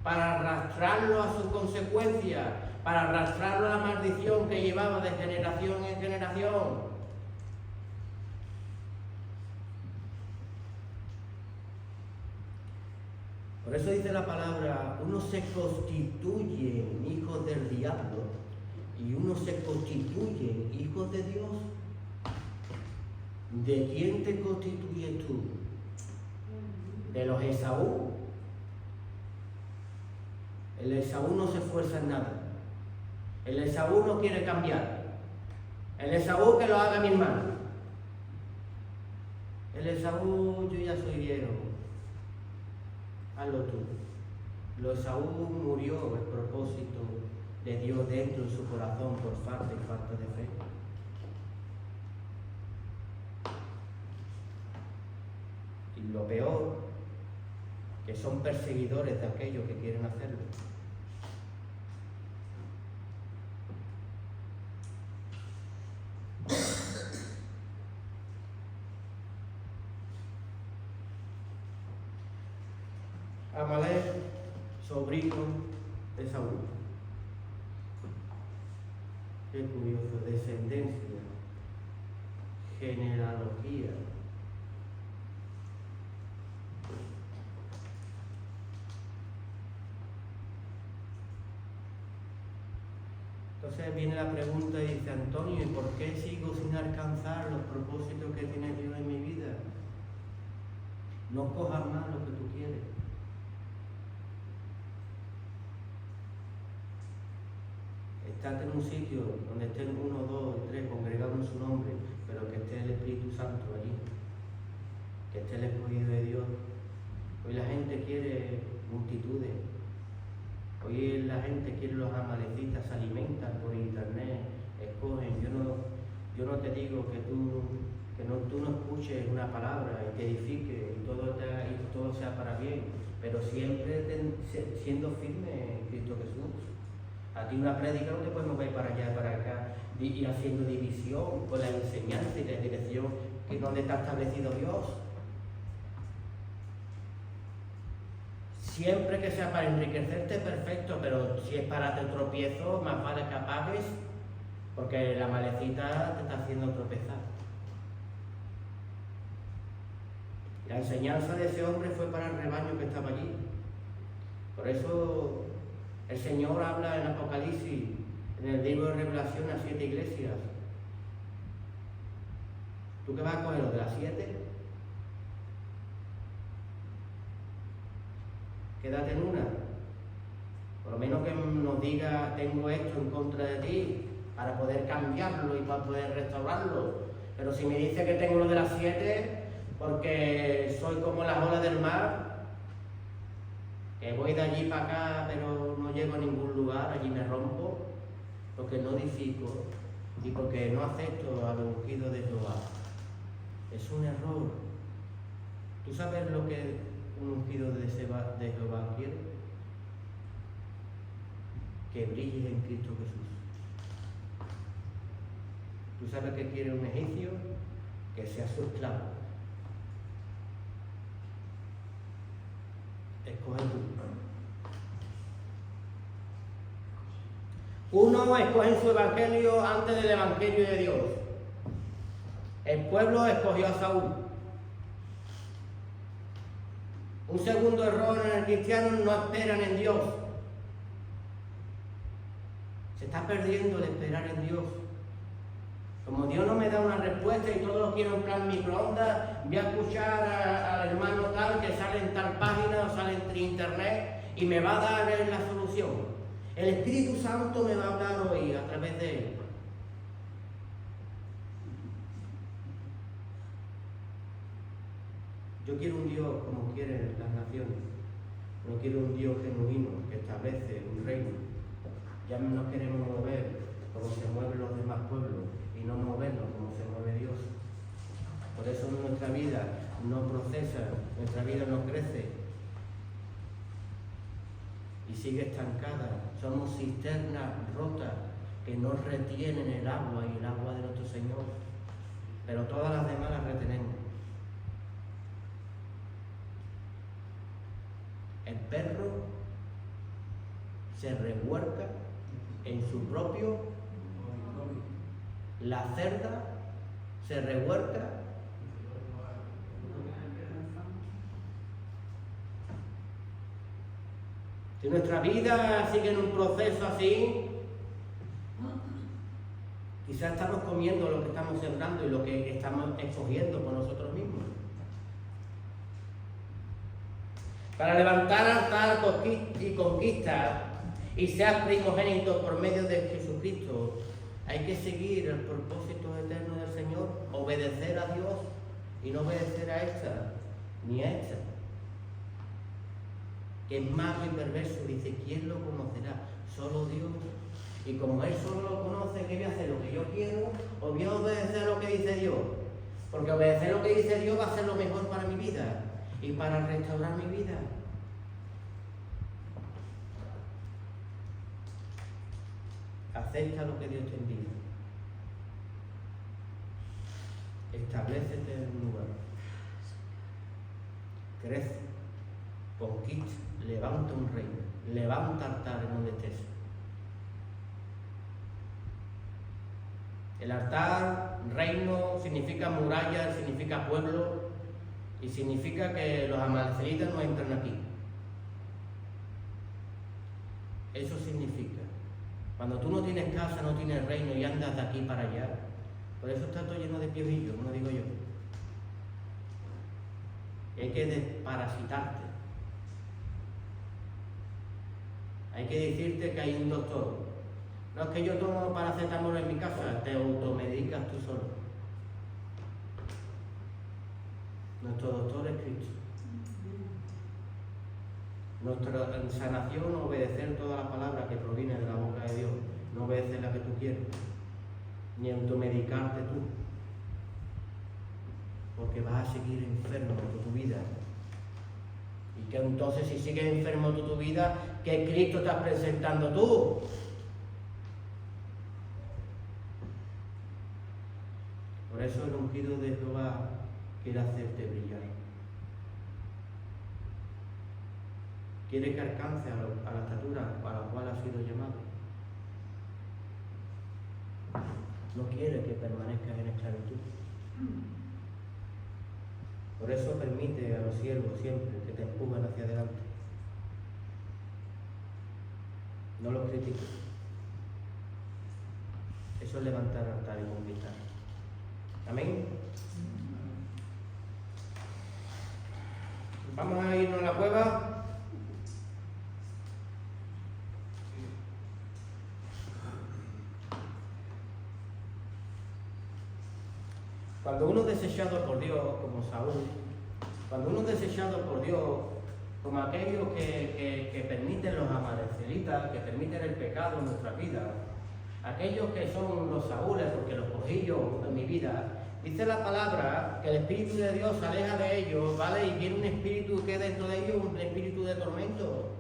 Speaker 2: para arrastrarlo a sus consecuencias, para arrastrarlo a la maldición que llevaba de generación en generación. Por eso dice la palabra, unos se constituyen hijos del diablo y unos se constituyen hijos de Dios. ¿De quién te constituyes tú? ¿De los Esaú? El Esaú no se esfuerza en nada. El Esaú no quiere cambiar. El Esaú que lo haga mi hermano. El Esaú, yo ya soy viejo. Hazlo tú. El Esaú murió el propósito de Dios dentro de su corazón por falta de fe. Y lo peor, que son perseguidores de aquellos que quieren hacerlo. Amalek, sobrino de Saúl. Qué curioso, descendencia, genealogía. Entonces viene la pregunta y dice: Antonio, ¿y por qué sigo sin alcanzar los propósitos que tiene Dios en mi vida? No cojas más lo que tú quieres. Estate en un sitio donde estén 1, 2, 3 congregados en su nombre, pero que esté el Espíritu Santo allí, que esté el escogido de Dios. Hoy la gente quiere multitudes. Hoy la gente quiere los amalecitas, se alimentan por internet, escogen. Yo no te digo que tú no escuches una palabra y te edifique y todo sea para bien, pero siempre siendo firme en Cristo Jesús. A ti una prédica no te puedes mover para allá, para acá, y haciendo división con la enseñanza y la dirección que donde está establecido Dios. Siempre que sea para enriquecerte, perfecto, pero si es para te tropiezo, más vale que apagues, porque la malecita te está haciendo tropezar. La enseñanza de ese hombre fue para el rebaño que estaba allí. Por eso el Señor habla en Apocalipsis, en el libro de Revelación, a 7 iglesias. ¿Tú qué vas a coger, los de las 7? Quédate en una. Por lo menos que nos diga: tengo esto en contra de ti, para poder cambiarlo y para poder restaurarlo. Pero si me dice que tengo lo de las 7, porque soy como las olas del mar, que voy de allí para acá, pero no llego a ningún lugar, allí me rompo, porque no edifico y porque no acepto al ungido de Jehová. Es un error. ¿Tú sabes lo que un ungido de Jehová quiere? Que brilles en Cristo Jesús. ¿Tú sabes qué quiere un egipcio? Que sea su esclavo. Escoge tú. Uno escoge su evangelio antes del evangelio de Dios. El pueblo escogió a Saúl. Un segundo error en el cristiano: no esperan en Dios. Se está perdiendo el esperar en Dios. Como Dios no me da una respuesta y todo lo quiero en plan microondas, voy a escuchar al hermano tal que sale en tal página o sale en internet y me va a dar la solución. El Espíritu Santo me va a hablar hoy a través de él. Yo quiero un Dios como quieren las naciones. No quiero un Dios genuino que establece un reino. Ya no nos queremos mover como se mueven los demás pueblos y no movernos como se mueve Dios. Por eso nuestra vida no procesa, nuestra vida no crece y sigue estancada. Somos cisternas rotas que no retienen el agua y el agua de nuestro Señor, pero todas las demás las retenemos. El perro se revuelca en su propio, la cerda se revuelca. Si nuestra vida sigue en un proceso así, quizás estamos comiendo lo que estamos sembrando y lo que estamos escogiendo por nosotros mismos. Para levantar altar y conquista y ser primogénito por medio de Jesucristo, hay que seguir el propósito eterno del Señor, obedecer a Dios y no obedecer a esta ni a esta, que es malo y perverso. Dice: ¿quién lo conocerá? Solo Dios. Y como Él solo lo conoce, ¿qué voy a hacer? ¿Lo que yo quiero o voy a obedecer lo que dice Dios? Porque obedecer lo que dice Dios va a ser lo mejor para mi vida y para restaurar mi vida. Acepta lo que Dios te envía. Establécete en un lugar. Crece, conquista, levanta un reino, levanta altar en donde estés. El altar, reino, significa muralla, significa pueblo y significa que los amalecitas no entran aquí. Eso significa. Cuando tú no tienes casa, no tienes reino y andas de aquí para allá. Por eso está todo lleno de piojillos, no digo yo. Hay que desparasitarte. Hay que decirte que hay un doctor. No es que yo tomo paracetamol en mi casa, te automedicas tú solo. Nuestro doctor es Cristo. Nuestra sanación, obedecer toda la palabra que proviene de la boca de Dios, no obedecer la que tú quieres, ni automedicarte tú, porque vas a seguir enfermo toda tu vida. Y que entonces, si sigues enfermo toda tu vida, ¿qué Cristo estás presentando tú? Por eso el ungido de Jehová quiere hacerte brillar. Quiere que alcance a la estatura para la cual has sido llamado. No quiere que permanezcas en esclavitud. Por eso permite a los siervos siempre que te empujan hacia adelante. No los critiques. Eso es levantar altar y conquistar. Amén. Vamos a irnos a la cueva. Cuando uno es desechado por Dios, como Saúl, cuando uno es desechado por Dios, como aquellos que permiten los amalecitas, que permiten el pecado en nuestra vida, aquellos que son los Saúles, porque los cogí yo en mi vida, dice la palabra que el Espíritu de Dios se aleja de ellos, ¿vale? Y viene un espíritu que dentro de ellos, un espíritu de tormento.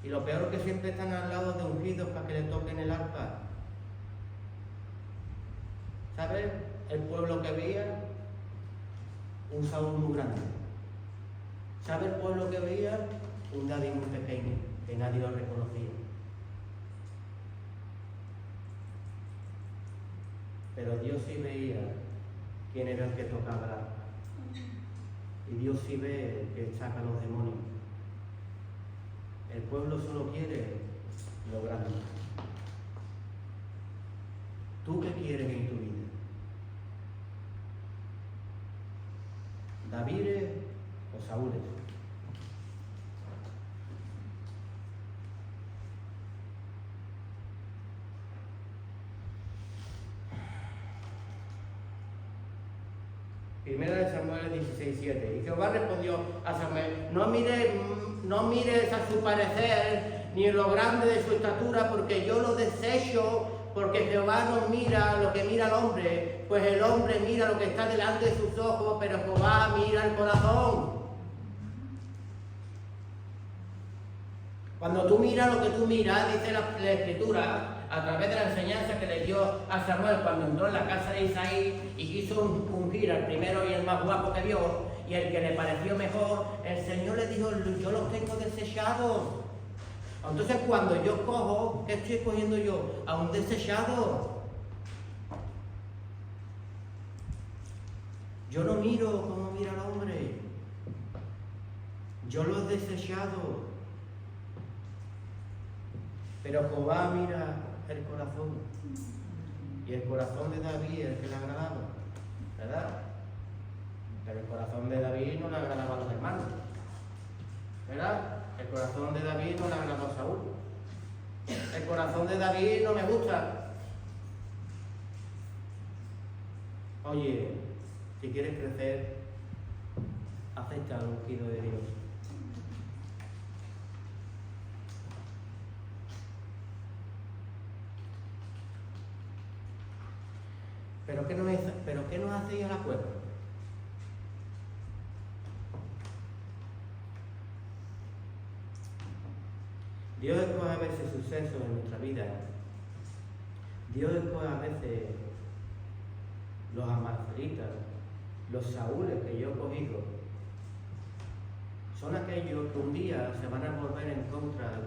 Speaker 2: Y lo peor es que siempre están al lado de ungidos para que le toquen el arpa. ¿Sabes? El pueblo que veía un Saúl muy grande. ¿Sabes el pueblo que veía? Un David muy pequeño, que nadie lo reconocía. Pero Dios sí veía quién era el que tocaba el arpa. Y Dios sí ve el que saca a los demonios. El pueblo solo quiere lo grande. ¿Tú qué quieres en tu vida? ¿Davides o Saúles? Primera de Samuel 16:7. Y Jehová respondió a Samuel: no mires a su parecer ni lo grande de su estatura, porque yo lo desecho, porque Jehová no mira lo que mira el hombre, pues el hombre mira lo que está delante de sus ojos, pero Jehová mira el corazón. Cuando tú miras lo que tú miras, dice la Escritura, a través de la enseñanza que le dio a Samuel cuando entró en la casa de Isaí y quiso ungir al primero y el más guapo que vio, y el que le pareció mejor, el Señor le dijo: yo los tengo desechados. Entonces cuando yo cojo, ¿qué estoy cogiendo yo? A un desechado. Yo no miro como mira el hombre. Yo lo he desechado. Pero Jehová mira el corazón. Y el corazón de David es el que le agradaba, ¿verdad? Pero el corazón de David no le agradaba a los hermanos, ¿verdad? El corazón de David no le agradó a Saúl. El corazón de David no me gusta. Oye, si quieres crecer, acepta el ungido de Dios. ¿Pero qué nos hace ir a la cueva? Dios escoge a veces sucesos en nuestra vida. Dios escoge a veces los amalecitas, los Saúles que yo he cogido. Son aquellos que un día se van a volver en contra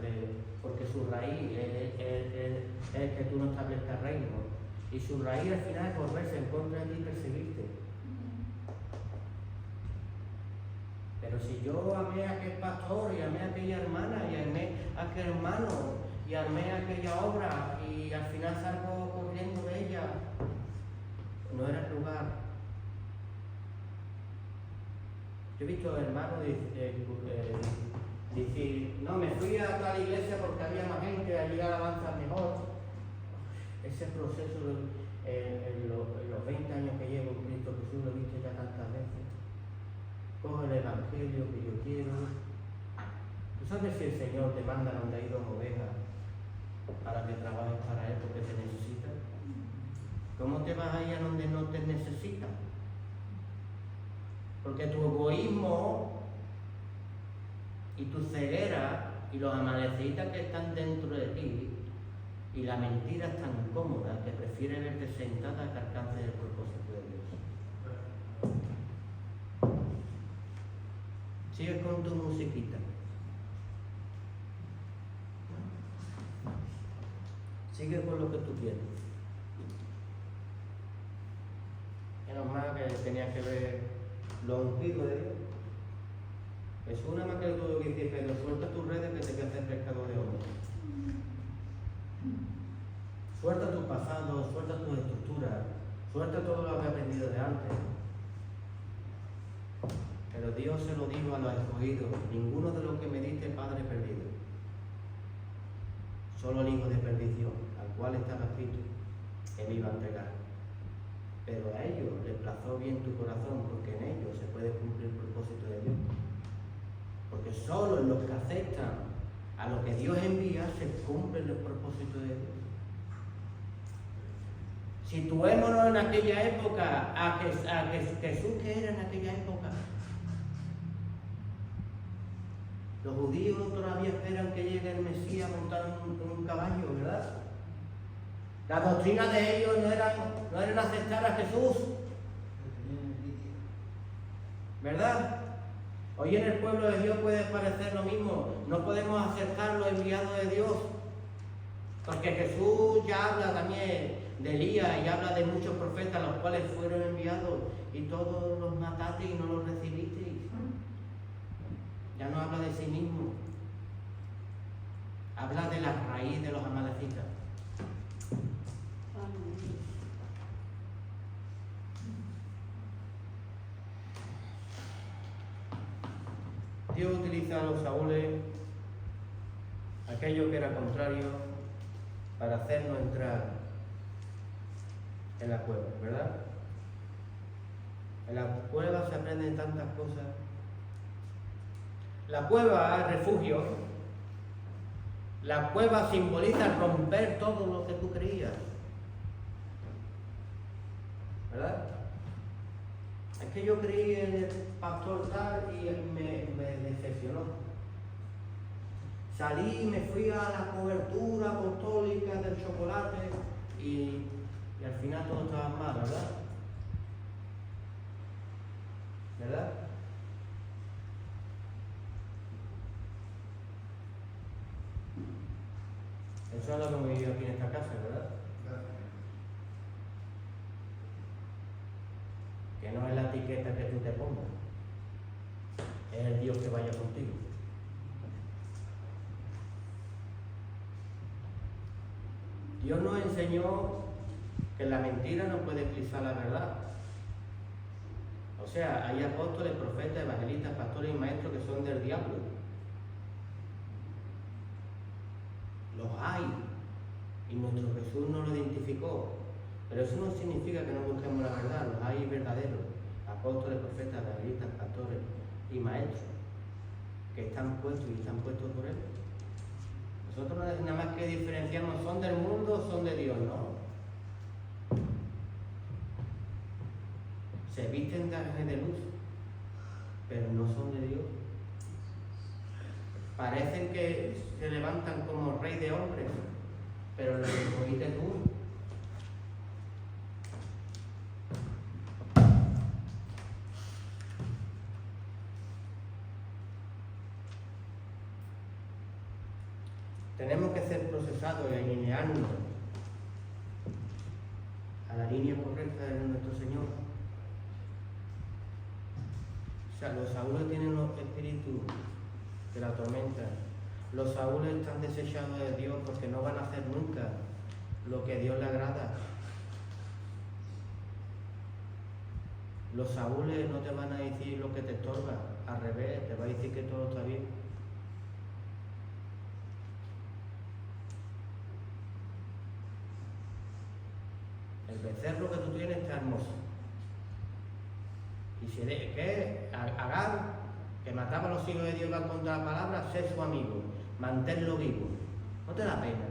Speaker 2: porque su raíz es que tú no establezcas reino. Y su raíz al final es volverse en contra de ti y perseguirte. Pero si yo amé a aquel pastor y amé a aquella hermana y amé a aquel hermano y amé a aquella obra y al final salgo corriendo de ella, no era el lugar. Yo he visto hermanos decir, no, me fui a tal iglesia porque había más gente, allí la alabanza mejor. Ese proceso en los 20 años que llevo en Cristo Jesús lo he visto ya tantas veces. Coge el evangelio que yo quiero. ¿Tú sabes si el Señor te manda donde hay 2 ovejas para que trabajes para Él porque te necesita? ¿Cómo te vas a ir a donde no te necesitan? Porque tu egoísmo y tu ceguera y los amalecitas que están dentro de ti y la mentira es tan cómoda que prefiere verte sentada que alcance el propósito de Dios. Sigue con tu musiquita. Sigue con lo que tú quieres. Menos mal que tenía que ver lo ungido de Dios. Jesús nada más que tuvo que decir, Pedro, suelta tus redes que te voy a hacer pescador de hombres. Suelta tu pasado, suelta tu estructura, suelta todo lo que has aprendido de antes. Pero Dios se lo dijo a los escogidos, ninguno de los que me diste, Padre, perdido. Solo el hijo de perdición, al cual estaba escrito, que me iba a entregar. Pero a ellos les plazó bien tu corazón, porque en ellos se puede cumplir el propósito de Dios. Porque solo en los que aceptan a lo que Dios envía se cumplen los propósitos de Dios. Situémonos en aquella época, a Jesús que era en aquella época. Los judíos todavía esperan que llegue el Mesías montado en un caballo, ¿verdad? La doctrina de ellos no era aceptar a Jesús, ¿verdad? Hoy en el pueblo de Dios puede parecer lo mismo. No podemos aceptar los enviados de Dios, porque Jesús ya habla también de Elías y habla de muchos profetas los cuales fueron enviados y todos los matasteis y no los recibisteis. Ya no habla de sí mismo, habla de la raíz de los amalecitas. Dios utiliza a los Saúles, aquello que era contrario, para hacernos entrar en la cueva, ¿verdad? En la cueva se aprenden tantas cosas. La cueva es refugio. La cueva simboliza romper todo lo que tú creías, ¿verdad? Es que yo creí en el pastor tal y me decepcionó. Salí y me fui a la cobertura apostólica del chocolate y al final todo estaba mal, ¿verdad? ¿Verdad? Eso es lo que hemos vivido aquí en esta casa, ¿verdad? Que no es la etiqueta que tú te pongas, es el Dios que vaya contigo. Dios nos enseñó que la mentira no puede eclipsar la verdad. O sea, hay apóstoles, profetas, evangelistas, pastores y maestros que son del diablo. Los hay, y nuestro Jesús no lo identificó. Pero eso no significa que no busquemos la verdad. Los hay verdaderos, apóstoles, profetas, evangelistas, pastores y maestros, que están puestos y están puestos por Él. Nosotros nada más que diferenciamos, son del mundo o son de Dios, no. Se visten de ángeles de luz, pero no son de Dios. Parecen que se levantan como rey de hombres, pero lo que escogiste tú. Tenemos que ser procesados y alinearnos a la línea correcta de nuestro Señor. O sea, los Saúles tienen los espíritus que la atormentan. Los Saúles están desechados de Dios porque no van a hacer nunca lo que a Dios le agrada. Los Saúles no te van a decir lo que te estorba, al revés, te va a decir que todo está bien. El becerro que tú tienes está hermoso. Y si eres, ¿qué? Agar, que mataba a los hijos de Dios contra la palabra, sé su amigo, manténlo vivo. No te da pena.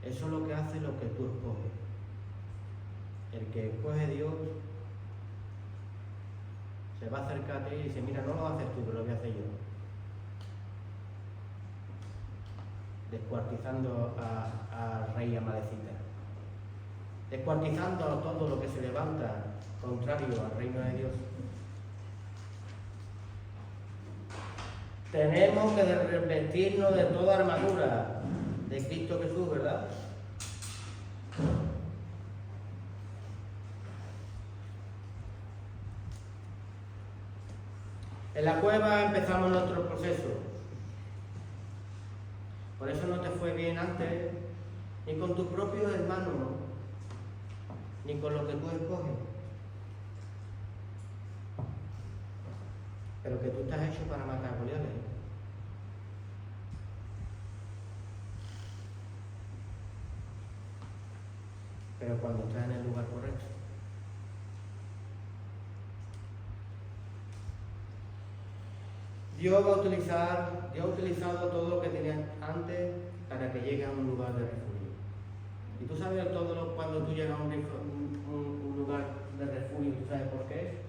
Speaker 2: Eso es lo que hace lo que tú escoges. El que escoge a Dios se va a acercar a ti y dice, mira, no lo haces tú, pero lo voy a hacer yo. Descuartizando al rey Amalekita. Descuartizando a todo lo que se levanta contrario al reino de Dios. Tenemos que revestirnos de toda armadura de Cristo Jesús, ¿verdad? En la cueva empezamos nuestro proceso. Por eso no te fue bien antes, ni con tus propios hermanos, ni con lo que tú escoges. Pero que tú estás hecho para matar Goliath. Pero cuando estás en el lugar correcto. Dios ha utilizado todo lo que tenías antes para que llegue a un lugar de refugio. Y tú sabes cuando tú llegas a un lugar de refugio, ¿tú sabes por qué?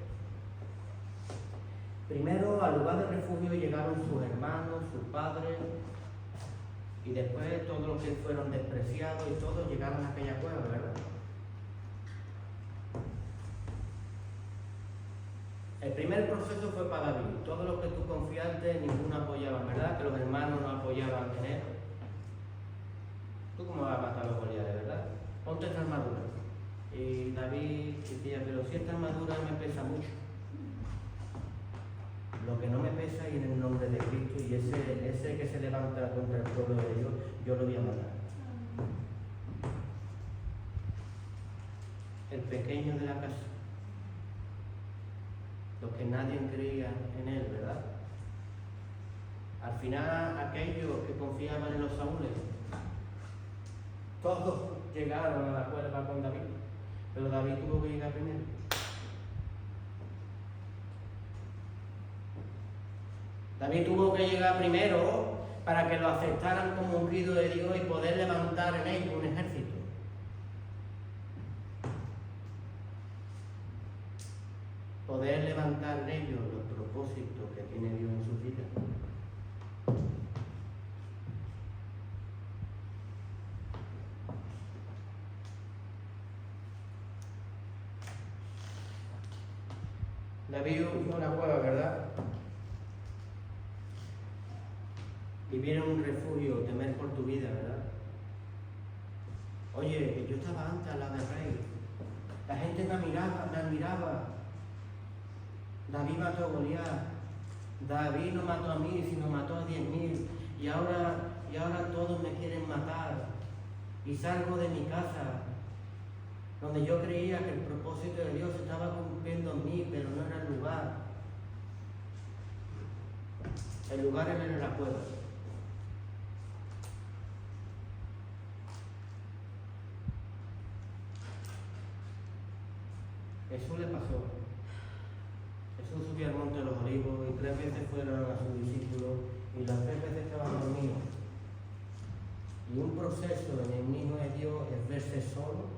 Speaker 2: Primero al lugar de refugio llegaron sus hermanos, sus padres, y después todos los que fueron despreciados y todos llegaron a aquella cueva, ¿verdad? El primer proceso fue para David. Todos los que tú confiaste, ninguno apoyaba, ¿verdad? Que los hermanos no apoyaban en él. ¿Tú cómo vas a matar a los Goliath, verdad? Ponte esta armadura. Y David decía, pero si esta armadura me pesa mucho. Lo que no me pesa y en el nombre de Cristo, y ese que se levanta contra el pueblo de Dios, yo lo voy a matar. El pequeño de la casa. Los que nadie creía en él, ¿verdad? Al final, aquellos que confiaban en los Saúles, todos llegaron a la cueva con David, pero David tuvo que llegar primero. David tuvo que llegar primero para que lo aceptaran como ungido de Dios y poder levantar en ellos un ejército. Poder levantar en ellos los propósitos que tiene Dios en su vida. David fue una cueva, ¿verdad? Vivir en un refugio, temer por tu vida, ¿verdad? Oye, yo estaba antes al lado del rey. La gente me admiraba. David mató a Goliat. David no mató a mí, sino mató a 10.000. Y ahora todos me quieren matar. Y salgo de mi casa, donde yo creía que el propósito de Dios estaba cumpliendo en mí, pero no era el lugar. El lugar era en la cueva. Jesús le pasó. Jesús subió al monte de los olivos y 3 veces fueron a sus discípulos y las 3 veces estaban dormidos. Y un proceso en el mismo de Dios es verse solo,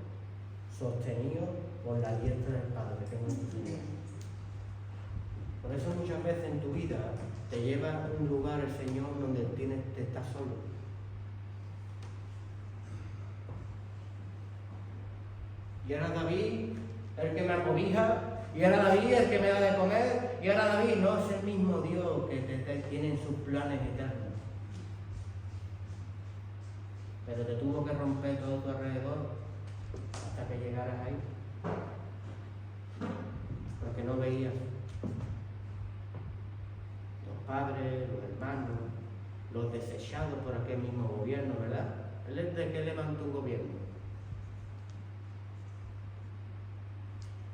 Speaker 2: sostenido por la diestra del Padre que es nuestro Señor. Por eso muchas veces en tu vida te lleva a un lugar el Señor donde te estás solo. Y ahora David, el que me acobija, y ahora David, el que me da de comer, y ahora David, no es el mismo Dios que te tiene en sus planes eternos. Pero te tuvo que romper todo tu alrededor hasta que llegaras ahí. que no veía. Los padres, los hermanos, los desechados por aquel mismo gobierno, ¿verdad? Él es de que levantó un gobierno.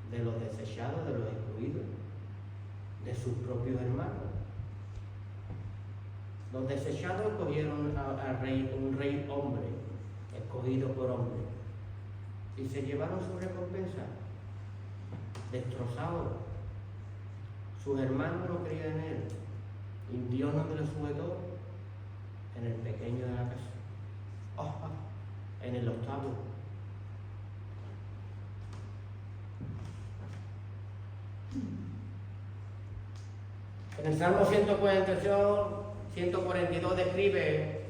Speaker 2: De los desechados, de los excluidos, de sus propios hermanos. Los desechados escogieron a un rey hombre, escogido por hombre, y se llevaron su recompensa, destrozados. Sus hermanos no creían en él, y Dios no le sujetó en el pequeño de la casa, en el octavo. En el Salmo 142 describe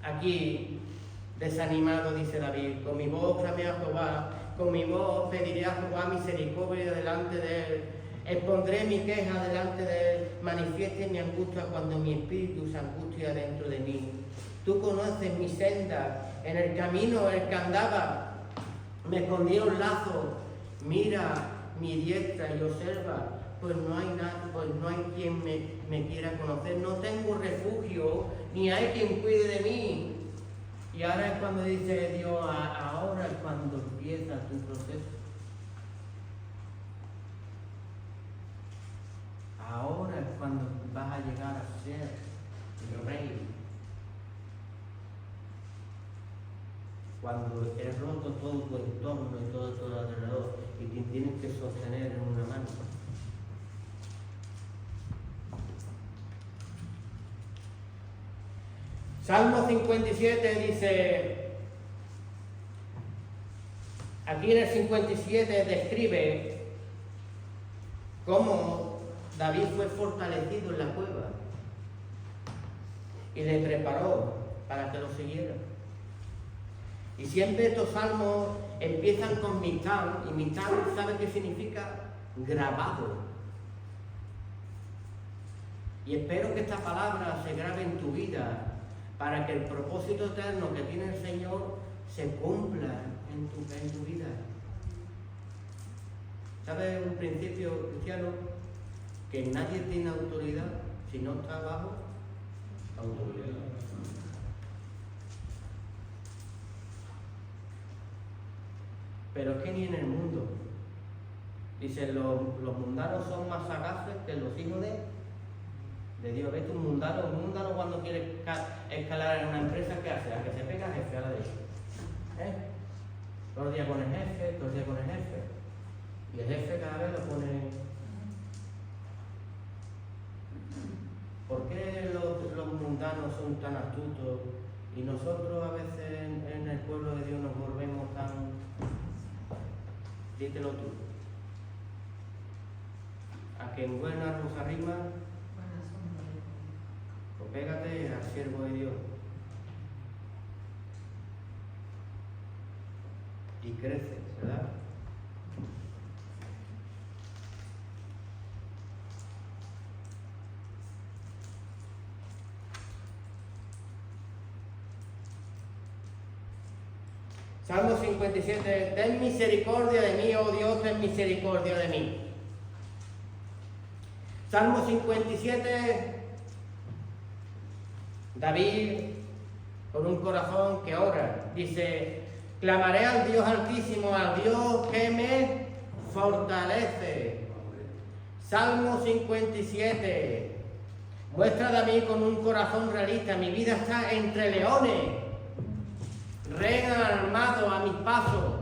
Speaker 2: aquí, desanimado, dice David, con mi voz clamé a Jehová, con mi voz pediré a Jehová misericordia delante de él, expondré mi queja delante de él, manifieste mi angustia cuando mi espíritu se angustia dentro de mí. Tú conoces mi senda, en el camino el que andaba, me escondieron lazos, mira mi diestra y observa, pues no hay nada, pues no hay quien me quiera conocer, no tengo refugio, ni hay quien cuide de mí. Y ahora es cuando dice Dios, ahora es cuando empieza tu proceso. Ahora es cuando vas a llegar a ser el rey. Cuando es roto todo tu entorno y todo tu alrededor y te tienes que sostener en una mano. Salmo 57 dice, aquí en el 57 describe cómo David fue fortalecido en la cueva y le preparó para que lo siguiera. Y siempre estos salmos empiezan con Mital, y Mital, ¿sabe qué significa? Grabado. Y espero que esta palabra se grabe en tu vida, para que el propósito eterno que tiene el Señor se cumpla en tu vida. ¿Sabes un principio cristiano? Que nadie tiene autoridad si no está bajo autoridad. Pero es que ni en el mundo. Dicen, los mundanos son más sagaces que los hijos de Dios. ¿Ves un mundano cuando quiere escalar en una empresa, ¿qué hace? A que se pega jefe, a la de ellos. Todos los días con el jefe, todos los días con el jefe. Y el jefe cada vez lo pone. ¿Por qué los mundanos son tan astutos y nosotros a veces en el pueblo de Dios nos volvemos tan... Dítelo tú. A que en buena nos arrima, pues pégate al siervo de Dios. Y crece, ¿verdad? Salmo 57, ten misericordia de mí, oh Dios, ten misericordia de mí. Salmo 57, David, con un corazón que ora, dice, clamaré al Dios altísimo, al Dios que me fortalece. Salmo 57, muestra David con un corazón realista, mi vida está entre leones. Regan armados a mis pasos.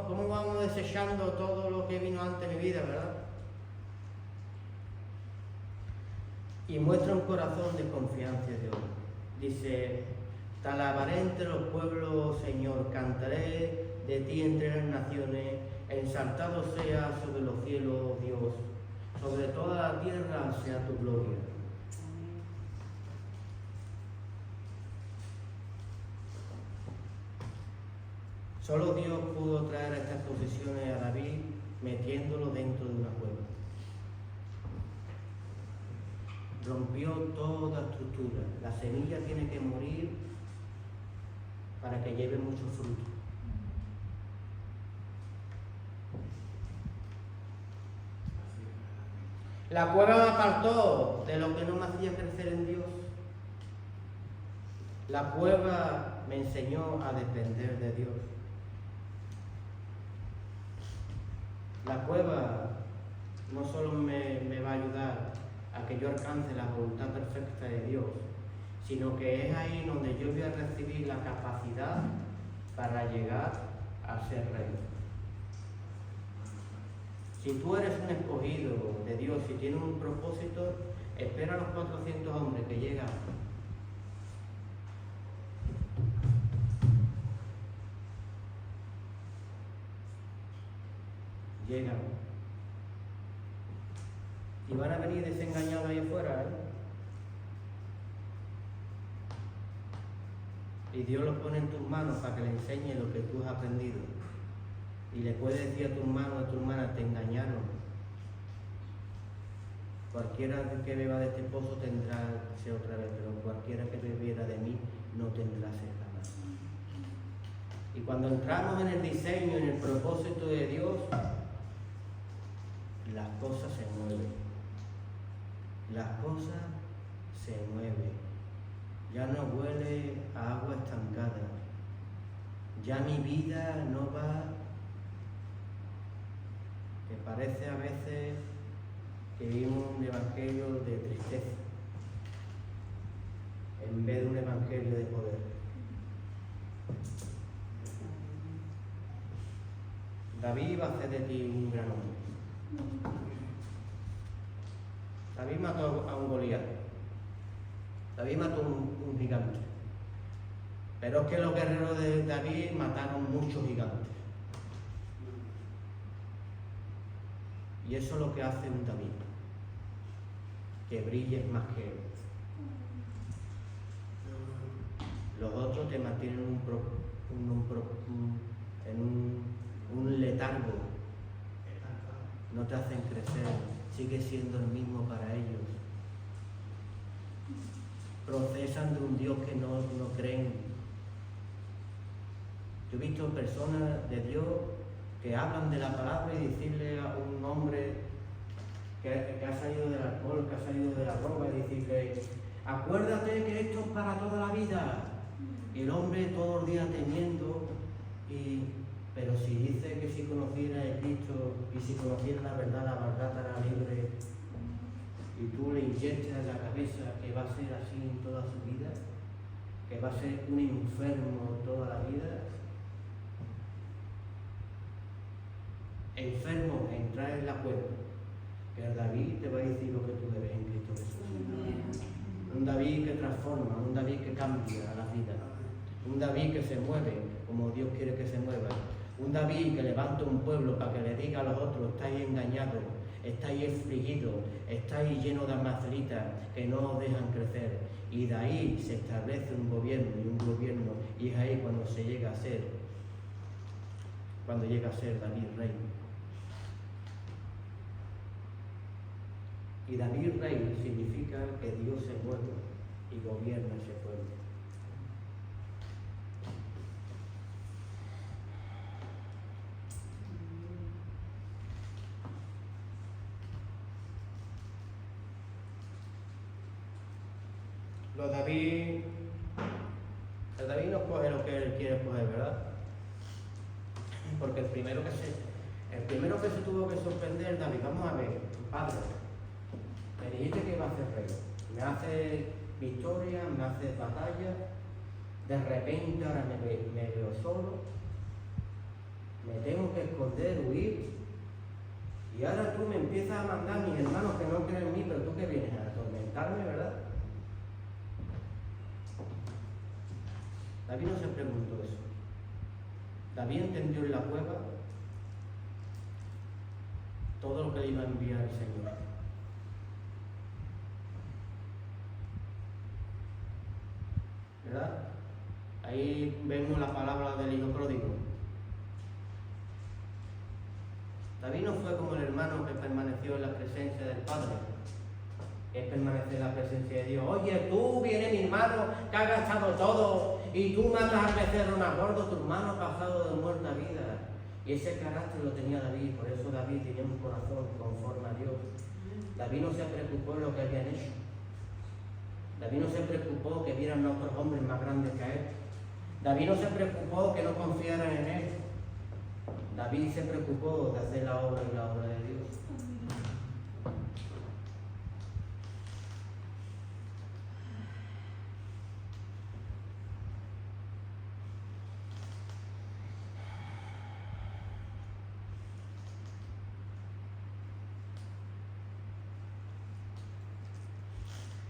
Speaker 2: ¿Cómo vamos desechando todo lo que vino antes de mi vida, verdad? Y muestra un corazón de confianza de Dios. Dice, te alabaré entre los pueblos, Señor, cantaré de ti entre las naciones, exaltado sea sobre los cielos, Dios, sobre toda la tierra sea tu gloria. Solo Dios pudo traer a estas posesiones a David metiéndolo dentro de una cueva. Rompió toda estructura. La semilla tiene que morir para que lleve mucho fruto. La cueva me apartó de lo que no me hacía crecer en Dios. La cueva me enseñó a depender de Dios. La cueva no solo me va a ayudar a que yo alcance la voluntad perfecta de Dios, sino que es ahí donde yo voy a recibir la capacidad para llegar a ser rey. Si tú eres un escogido de Dios, si tienes un propósito, espera a los 400 hombres que llegan. Llegan. Y van a venir desengañados ahí afuera, Y Dios los pone en tus manos para que le enseñe lo que tú has aprendido. Y le puedes decir a tu hermano o a tu hermana, te engañaron. Cualquiera que beba de este pozo tendrá sed otra vez, pero cualquiera que bebiera de mí no tendrá sed jamás. Y cuando entramos en el diseño, en el propósito de Dios, las cosas se mueven. Las cosas se mueven. Ya no huele a agua estancada. Ya mi vida no va, que parece a veces que vivimos un evangelio de tristeza en vez de un evangelio de poder. David va a hacer de ti un gran hombre. David mató a un Goliat. David mató un gigante. Pero es que los guerreros de David mataron muchos gigantes. Y eso es lo que hace un David. Que brilles más que él. Los otros te mantienen en un letargo. No te hacen crecer. Sigue siendo el mismo para ellos. Procesan de un Dios que no creen. Yo he visto personas de Dios que hablan de la palabra y decirle a un hombre que ha salido del alcohol, que ha salido de la droga, y decirle, acuérdate que esto es para toda la vida. Y el hombre todo el día temiendo, pero si dice que si conociera a Cristo y si conociera la verdad estará libre, y tú le inyectas en la cabeza que va a ser así en toda su vida, que va a ser un enfermo toda la vida, enfermo, entrar en la cueva, pero David te va a decir lo que tú debes en Cristo Jesús. Un David que transforma, un David que cambia la vida, un David que se mueve como Dios quiere que se mueva, un David que levanta un pueblo para que le diga a los otros, estáis engañados, estáis afligidos, estáis llenos de amazlitas que no os dejan crecer. Y de ahí se establece un gobierno, y es ahí cuando se llega a ser, David rey. Y David rey significa que Dios se mueve y gobierna ese pueblo. David no coge lo que él quiere coger, ¿verdad? Porque el primero que se tuvo que sorprender, David, vamos a ver, padre, me dijiste que iba a ser rey, me hace victoria, me hace batalla, de repente ahora me veo solo, me tengo que esconder, huir, y ahora tú me empiezas a mandar a mis hermanos que no creen en mí, pero tú que vienes a atormentarme, ¿verdad? David no se preguntó eso. David entendió en la cueva todo lo que le iba a enviar el Señor. ¿Verdad? Ahí vemos la palabra del hijo pródigo. David no fue como el hermano que permaneció en la presencia del Padre. Es permanecer en la presencia de Dios. Oye, tú vienes mi hermano que ha gastado todo y tú matas al becerro más gordo, tu hermano ha pasado de muerte a vida. Y ese carácter lo tenía David, por eso David tenía un corazón conforme a Dios. David no se preocupó de lo que habían hecho. David no se preocupó que vieran a otros hombres más grandes que él. David no se preocupó que no confiaran en él. David se preocupó de hacer la obra y la obra de Dios.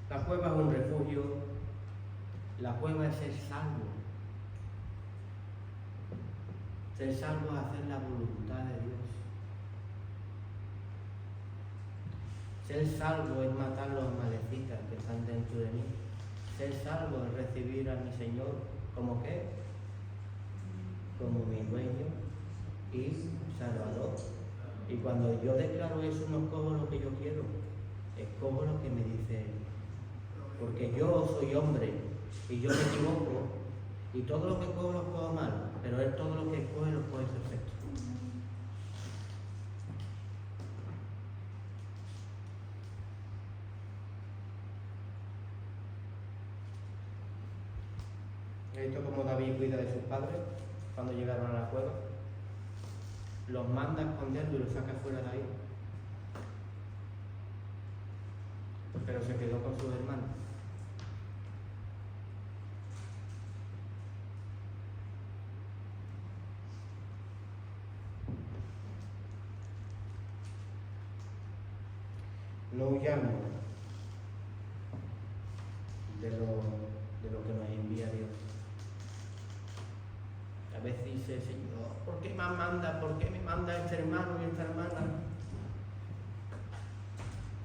Speaker 2: La cueva es un refugio, la cueva es ser salvo. Ser salvo es hacer la voluntad de Dios. Ser salvo es matar los malecitas que están dentro de mí. Ser salvo es recibir a mi Señor como qué, como mi dueño y Salvador. Y cuando yo declaro eso, no escojo lo que yo quiero, escojo lo que me dice Él. Porque yo soy hombre y yo me equivoco y todo lo que cojo lo cojo mal, pero Él todo lo que coge lo coge perfecto. ¿He visto cómo David cuida de sus padres cuando llegaron a la cueva? Los manda a esconderlo y los saca fuera de ahí. Pero se quedó con sus hermanos. No huyamos de lo que nos envía Dios. A veces dice, Señor, ¿por qué me manda? ¿Por qué me manda este hermano y esta hermana?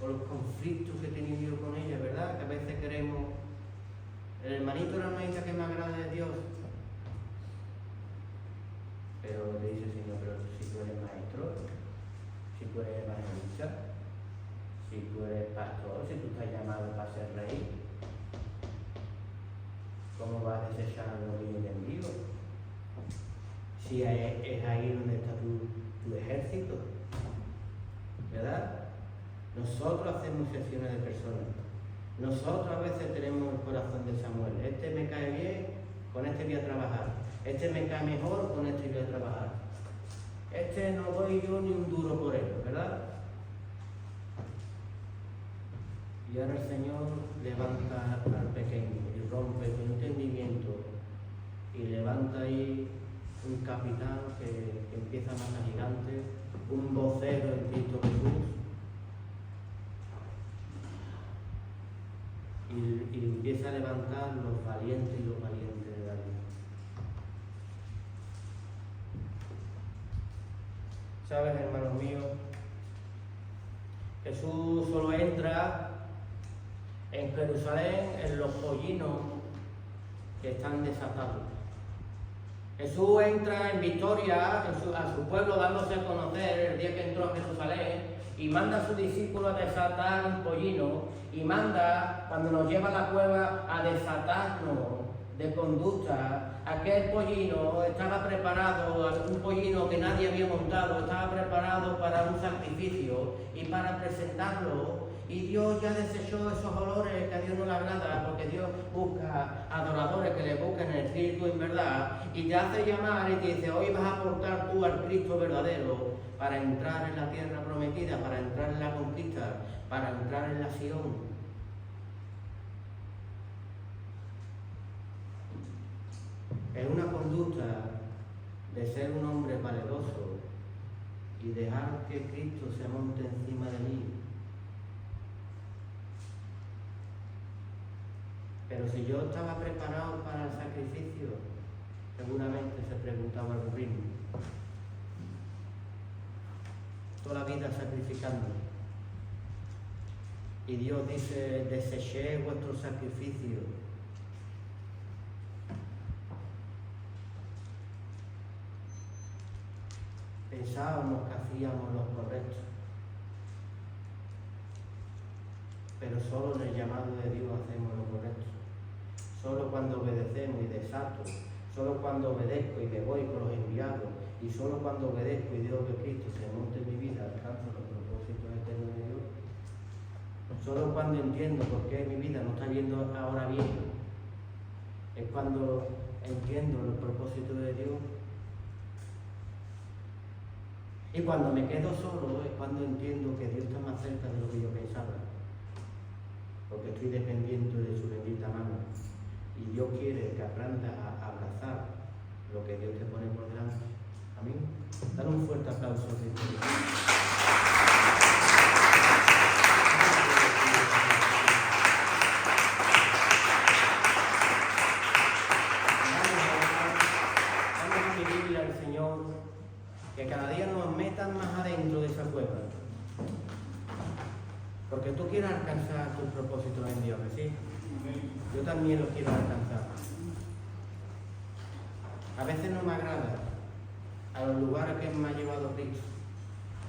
Speaker 2: Por los conflictos que he tenido yo con ella, ¿verdad? Que a veces queremos el hermanito o la hermanita que me agrade de Dios. Pero le dice, Señor, pero si tú eres maestro, si tú eres evangelista, si tú eres pastor, si tú estás llamado para ser rey, ¿cómo vas a desechar lo que yo te envío? Si es ahí donde está tu ejército, ¿verdad? Nosotros hacemos excepciones de personas. Nosotros a veces tenemos el corazón de Samuel. Este me cae bien, con este voy a trabajar. Este me cae mejor, con este voy a trabajar. Este no doy yo ni un duro por él, ¿verdad? Y ahora el Señor levanta al pequeño y rompe su entendimiento y levanta ahí un capitán que empieza a matar gigantes, un vocero en Cristo Jesús, y empieza a levantar los valientes y los valientes de David. ¿Sabes, hermanos míos? Jesús solo entra en Jerusalén en los pollinos que están desatados. Jesús entra en victoria a su pueblo dándose a conocer el día que entró a Jerusalén y manda a sus discípulos a desatar un pollino y manda, cuando nos lleva a la cueva, a desatarnos de conducta. Aquel pollino estaba preparado, un pollino que nadie había montado, estaba preparado para un sacrificio y para presentarlo. Y Dios ya desechó esos olores que a Dios no le agrada, porque Dios busca adoradores que le busquen en espíritu y en verdad, y te hace llamar y te dice, hoy vas a aportar tú al Cristo verdadero para entrar en la tierra prometida, para entrar en la conquista, para entrar en la Sion. Es una conducta de ser un hombre valeroso y dejar que Cristo se monte encima de mí. Pero si yo estaba preparado para el sacrificio, seguramente se preguntaba el ritmo. Toda la vida sacrificando. Y Dios dice, deseché vuestro sacrificio. Pensábamos que hacíamos lo correcto. Pero solo en el llamado de Dios hacemos lo correcto. Solo cuando obedecemos y desato, solo cuando obedezco y me voy con los enviados, y solo cuando obedezco y dejo que Cristo se monte en mi vida, alcanzo los propósitos eternos de Dios. Solo cuando entiendo por qué mi vida no está yendo ahora bien, es cuando entiendo el propósito de Dios. Y cuando me quedo solo es cuando entiendo que Dios está más cerca de lo que yo pensaba, porque estoy dependiente de su bendita mano. Y Dios quiere que aprenda a abrazar lo que Dios te pone por delante. Amén. Dale un fuerte aplauso a Cristo. Vamos a pedirle al Señor que cada día nos metan más adentro de esa cueva. Porque tú quieres alcanzar tus propósitos en Dios, ¿sí? Yo también los quiero alcanzar. A veces no me agrada a los lugares que me ha llevado Cristo.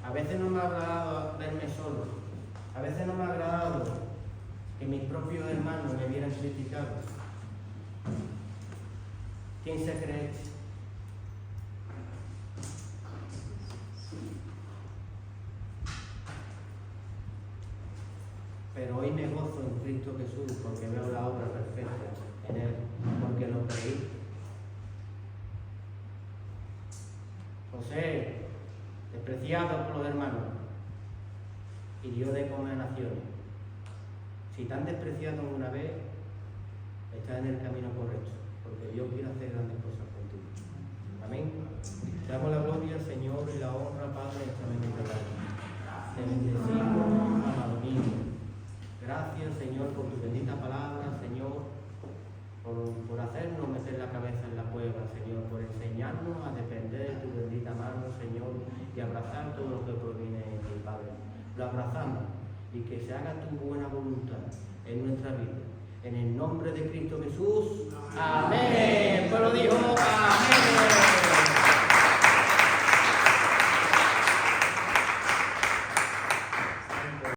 Speaker 2: A veces no me ha agradado verme solo. A veces no me ha agradado que mis propios hermanos me vieran criticado. ¿Quién se cree? Pero hoy me gozo en Cristo Jesús porque veo la obra perfecta en Él, porque lo creí. José, despreciado por los hermanos, y dio de comer a naciones. Si tan despreciado una vez, estás en el camino correcto, porque Dios quiere hacer grandes cosas contigo. Amén. Te damos la gloria, Señor, y la honra, Padre, en esta bendita tarde. Te bendecimos, amado mío. Gracias, Señor, por tu bendita palabra, Señor, por hacernos meter la cabeza en la cueva, Señor, por enseñarnos a depender de tu bendita mano, Señor, y abrazar todo lo que proviene de ti, Padre. Lo abrazamos y que se haga tu buena voluntad en nuestra vida. En el nombre de Cristo Jesús. Amén. Pero dijo...